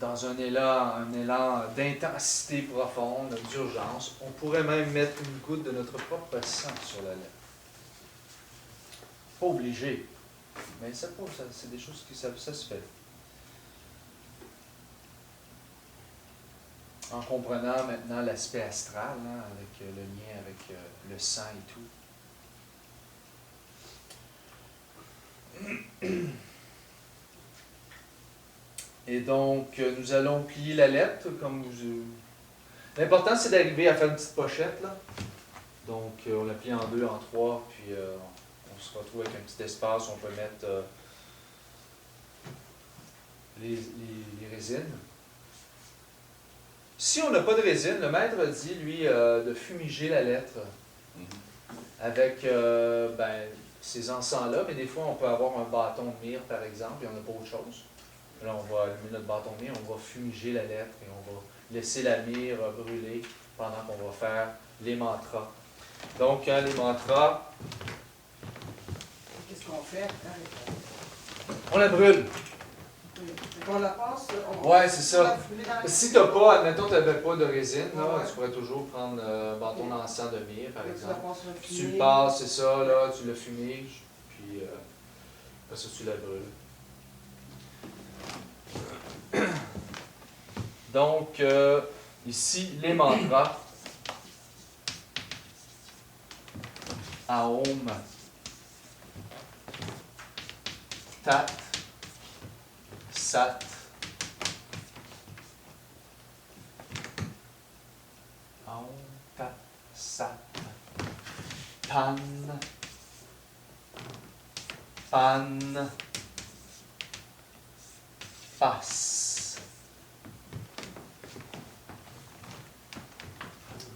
dans un élan d'intensité profonde, d'urgence, on pourrait même mettre une goutte de notre propre sang sur la lettre. Pas obligé, mais c'est des choses qui ça se fait. En comprenant maintenant l'aspect astral, hein, avec le lien avec le sang et tout. Et donc, nous allons plier la lettre, comme vous... L'important, c'est d'arriver à faire une petite pochette, là. Donc, on la plie en 2, en 3, puis on se retrouve avec un petit espace où on peut mettre les résines. Si on n'a pas de résine, le maître dit, lui, de fumiger la lettre avec ces encens-là, mais des fois, on peut avoir un bâton de myrrhe, par exemple, et on n'a pas autre chose. Là, on va allumer notre bâton de myrrhe, on va fumiger la lettre et on va laisser la myrrhe brûler pendant qu'on va faire les mantras. Donc, les mantras... Qu'est-ce qu'on fait hein? On la brûle. On la passe, Ouais, c'est ça. la brûler dans la Si tu n'as pas, admettons, tu n'avais pas de résine, là, Ouais. tu pourrais toujours prendre un bâton d'encens de myrrhe, par Tu la exemple. passes le Tu fumier. le passes, c'est ça, là, tu le fumiges, puis après ça, tu la brûles. Donc, ici, les mantras. Aum, Tat, Sat, Aum, Tat, Sat, Pan, Pan, Pas.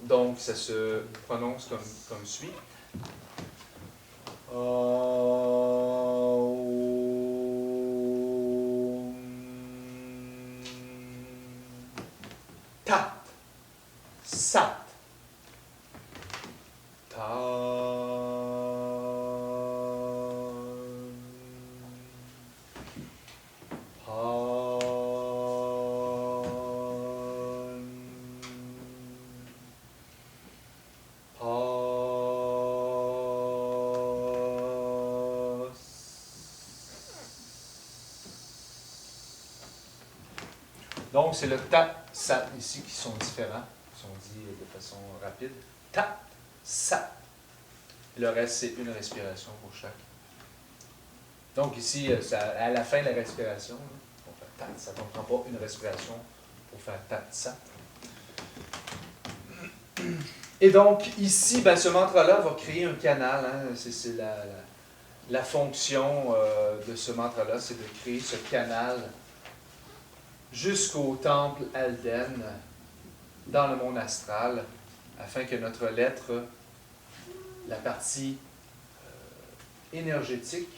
Donc, ça se prononce comme suit. Tat, Sat, donc, c'est le tat, sat ici qui sont différents, qui sont dits de façon rapide. Tat, sat. Le reste, c'est une respiration pour chaque. Donc, ici, à la fin de la respiration, on fait tat, sat. On ne prend pas une respiration pour faire tat, sat. Et donc, ici, ben, ce mantra-là va créer un canal. Hein, c'est la fonction de ce mantra-là, c'est de créer ce canal jusqu'au temple Alden, dans le monde astral, afin que notre lettre, la partie énergétique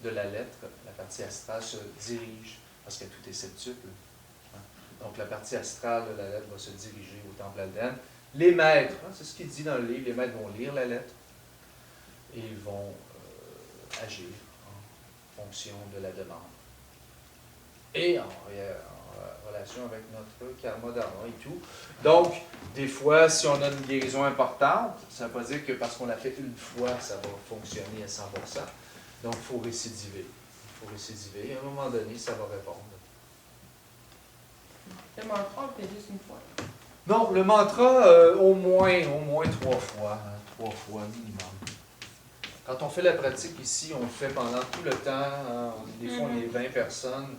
de la lettre, la partie astrale, se dirige, parce que tout est septuple. Donc la partie astrale de la lettre va se diriger au temple Alden. Les maîtres, c'est ce qu'il dit dans le livre, les maîtres vont lire la lettre et ils vont agir en fonction de la demande. Et en relation avec notre karma dharma et tout. Donc, des fois, si on a une guérison importante, ça ne veut pas dire que parce qu'on l'a fait une fois, ça va fonctionner à 100%. Donc, il faut récidiver. Il faut récidiver. Et à un moment donné, ça va répondre. Le mantra, on le fait juste une fois. Non, le mantra, au moins 3 fois. 3 fois minimum. Quand on fait la pratique ici, on le fait pendant tout le temps. Des fois, on est 20 personnes.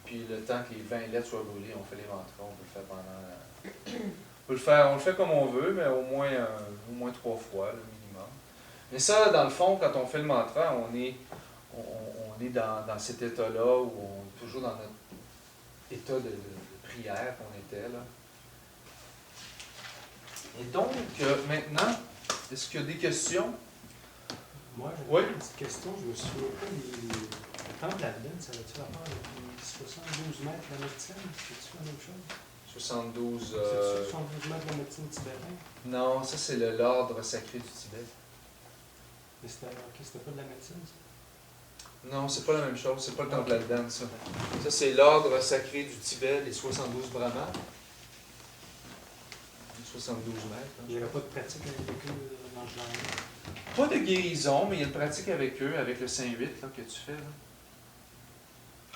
Puis le temps que les 20 lettres soient brûlées, on fait les mantras. On peut le faire pendant... on le fait comme on veut, mais au moins 3 fois, le minimum. Mais ça, dans le fond, quand on fait le mantra, on est dans cet état-là où on est toujours dans notre état de prière qu'on était là. Et donc, maintenant, est-ce qu'il y a des questions? Moi, j'ai Oui. une petite question. Je me souviens pas, le temple Alden, ça va-tu rapport avec les 72 mètres de la médecine? C'est-tu la même chose? 72... C'est 72 mètres de la médecine tibétaine? Non, ça c'est l'ordre sacré du Tibet. Mais c'était pas de la médecine, ça? Non, c'est pas la même chose, c'est pas le temple Alden, ça. Ça, c'est l'ordre sacré du Tibet, les 72 brahmanes. 72 mètres. Il n'y avait pas de pratique avec eux dans ce genre-là? Pas de guérison, mais il y a une pratique avec eux, avec le Saint 8 là, que tu fais. Là.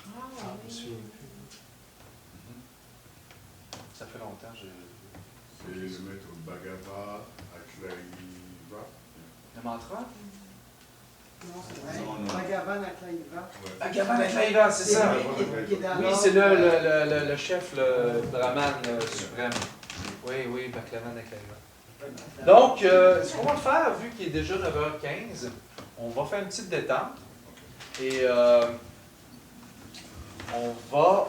Ah, Je me oui. souviens plus. Ça fait longtemps, C'est le maître Bhagava Aklaiva. Le mantra? Non, c'est Non, vrai. non. Bhagavan Aklaiva. Ouais. Bhagavan Aklaiva, c'est ça! Qui est dans Oui, l'ordre. c'est le chef, le brahman suprême. Oui, Bhagavan Aklaiva. Donc, ce qu'on va faire, vu qu'il est déjà 9h15, on va faire une petite détente. Et on va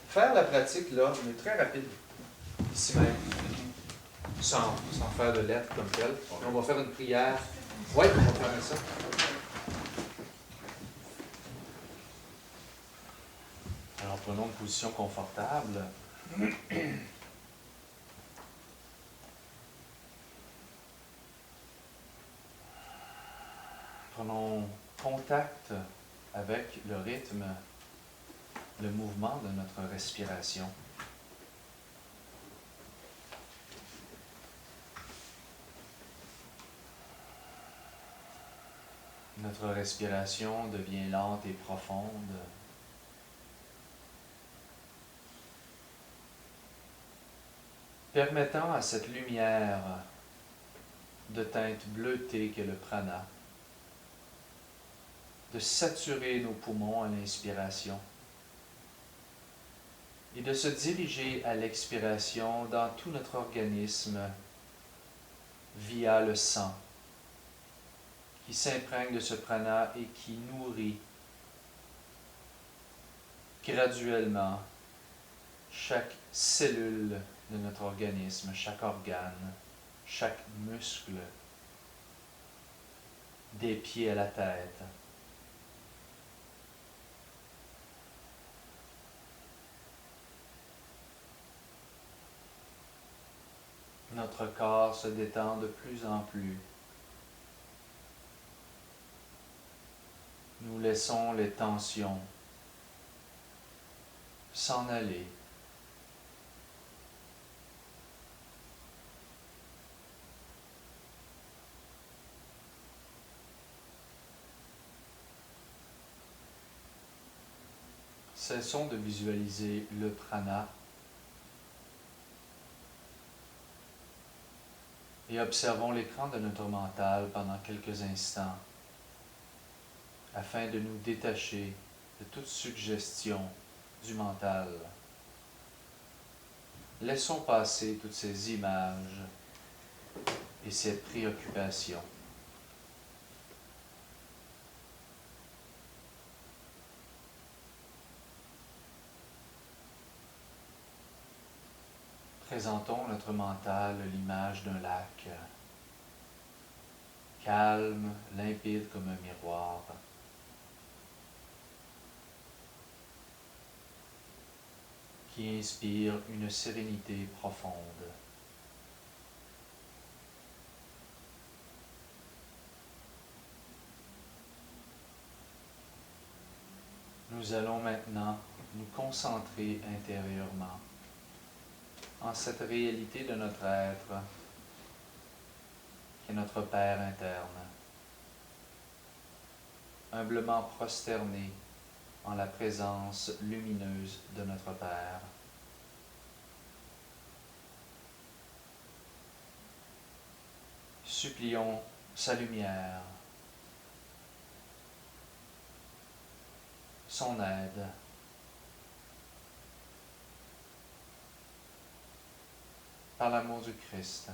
faire la pratique là, mais très rapide, ici même, sans faire de lettres comme telle. Et on va faire une prière. Oui, on va faire ça. Alors, prenons une position confortable. Prenons contact avec le rythme, le mouvement de notre respiration. Notre respiration devient lente et profonde. Permettant à cette lumière de teinte bleutée qu'est le prana de saturer nos poumons à l'inspiration et de se diriger à l'expiration dans tout notre organisme via le sang qui s'imprègne de ce prana et qui nourrit graduellement chaque cellule de notre organisme, chaque organe, chaque muscle, des pieds à la tête. Notre corps se détend de plus en plus. Nous laissons les tensions s'en aller. Cessons de visualiser le prana et observons l'écran de notre mental pendant quelques instants afin de nous détacher de toute suggestion du mental. Laissons passer toutes ces images et ces préoccupations. Présentons à notre mental l'image d'un lac calme, limpide comme un miroir. Qui inspire une sérénité profonde. Nous allons maintenant nous concentrer intérieurement en cette réalité de notre être, qui est notre Père interne, humblement prosterné en la présence lumineuse de notre Père. Supplions sa lumière, son aide, par l'amour du Christ.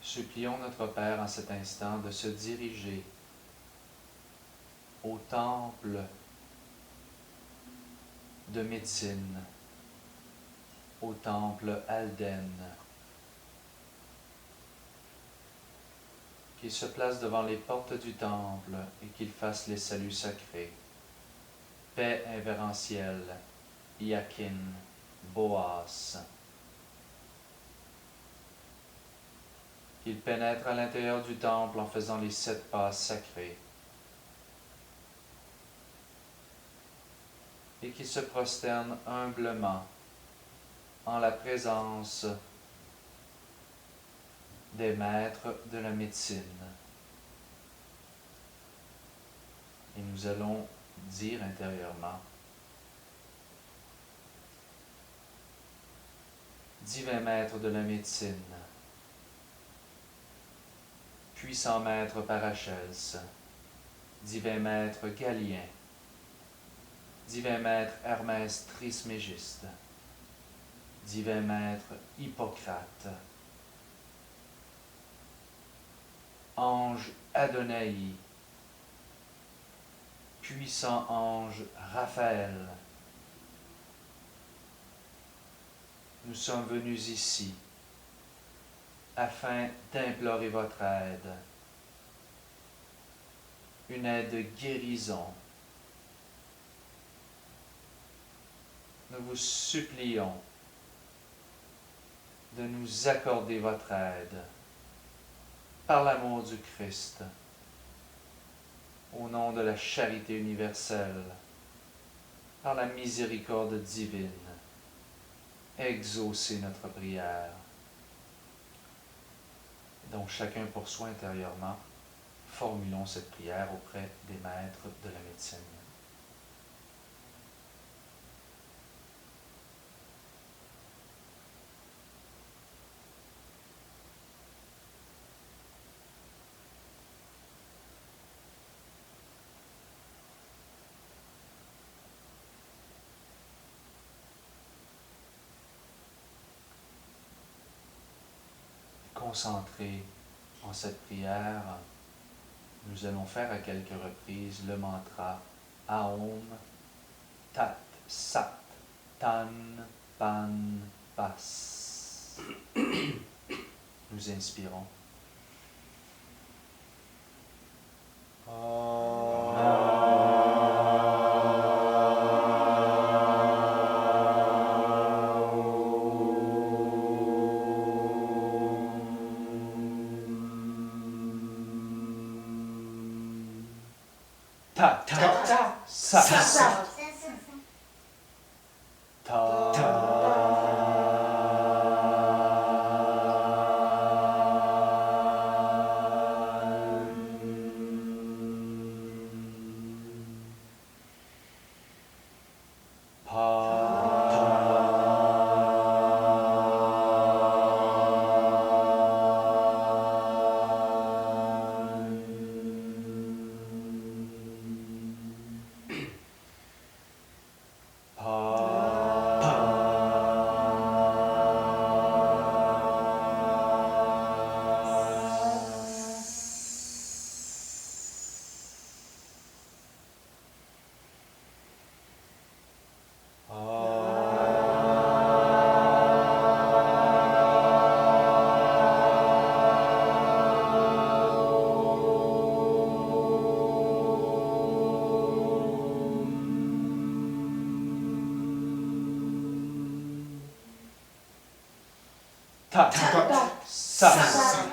Supplions notre Père en cet instant de se diriger au temple de médecine, au temple Alden, qu'il se place devant les portes du temple et qu'il fasse les saluts sacrés. Paix invérencielle, Iakin, Boas. Qu'il pénètre à l'intérieur du temple en faisant les 7 pas sacrés. Et qu'il se prosterne humblement en la présence des maîtres de la médecine. Et nous allons dire intérieurement: Divin maître de la médecine, puissant maître Parachès, divin maître Galien, divin maître Hermès Trismégiste, divin maître Hippocrate, ange Adonai, puissant ange Raphaël, nous sommes venus ici afin d'implorer votre aide, une aide de guérison. Nous vous supplions de nous accorder votre aide par l'amour du Christ, au nom de la charité universelle, par la miséricorde divine. Exaucez notre prière. Donc chacun pour soi intérieurement, formulons cette prière auprès des maîtres de la médecine. Concentrés en cette prière, nous allons faire à quelques reprises le mantra Aum Tat Sat Tan Pan Pas. Nous inspirons. Ta ta ta sa sa ta pa Ta. Ta. Sa. Sa.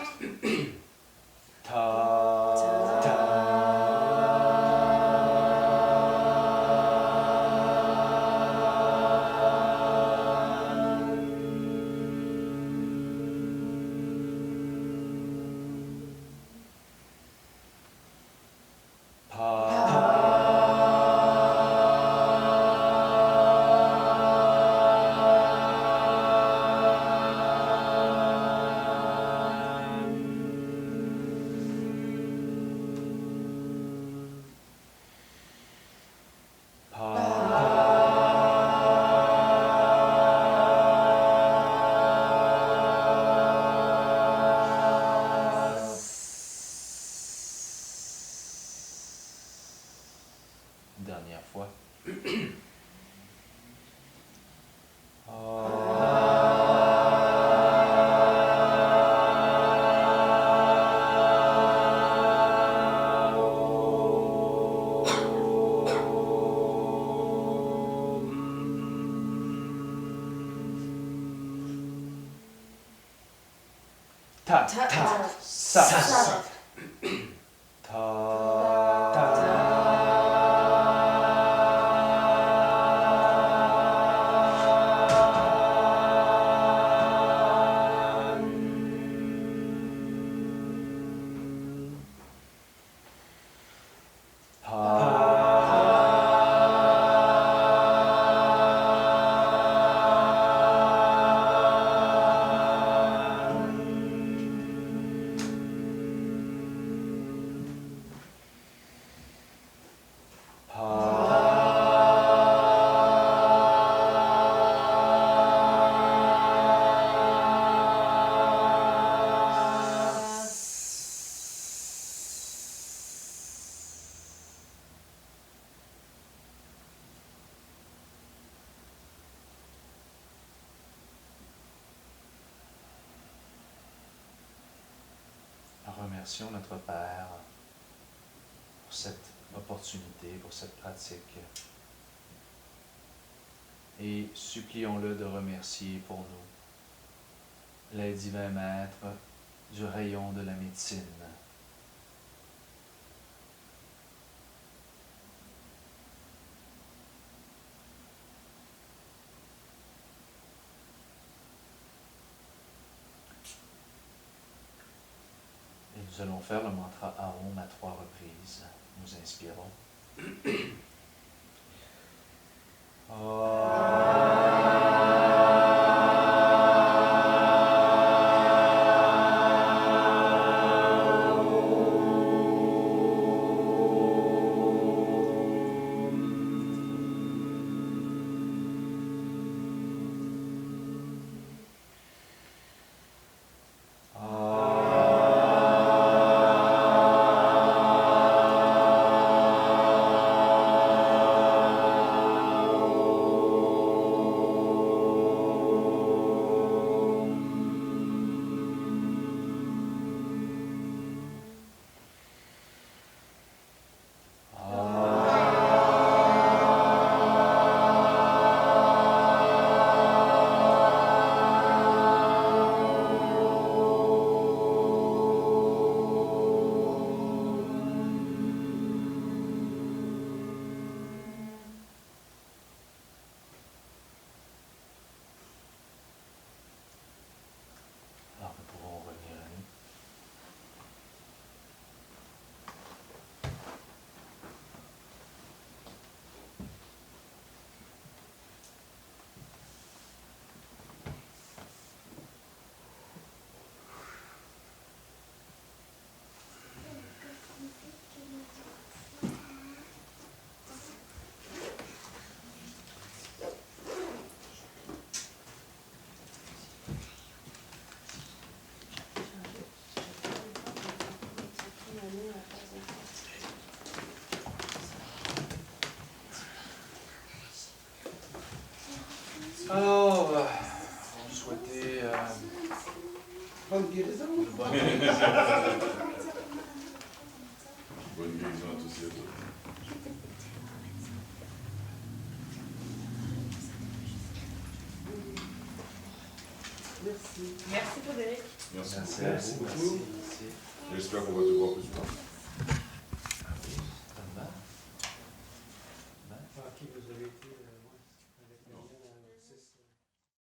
Dernière fois. Ta. Ta. Sa. Sa. Remercions notre Père pour cette opportunité, pour cette pratique. Et supplions-le de remercier pour nous les divins maîtres du rayon de la médecine. Et nous allons faire le mantra Aum à 3 reprises. Nous inspirons. Alors nous pouvons revenir à nous. Alors, on souhaitait Bonne guérison. une bonne Bonne guérison à tous et à toutes. Merci. Merci Frédéric. Merci, Merci, beaucoup. merci, merci. J'espère qu'on va te voir plus souvent.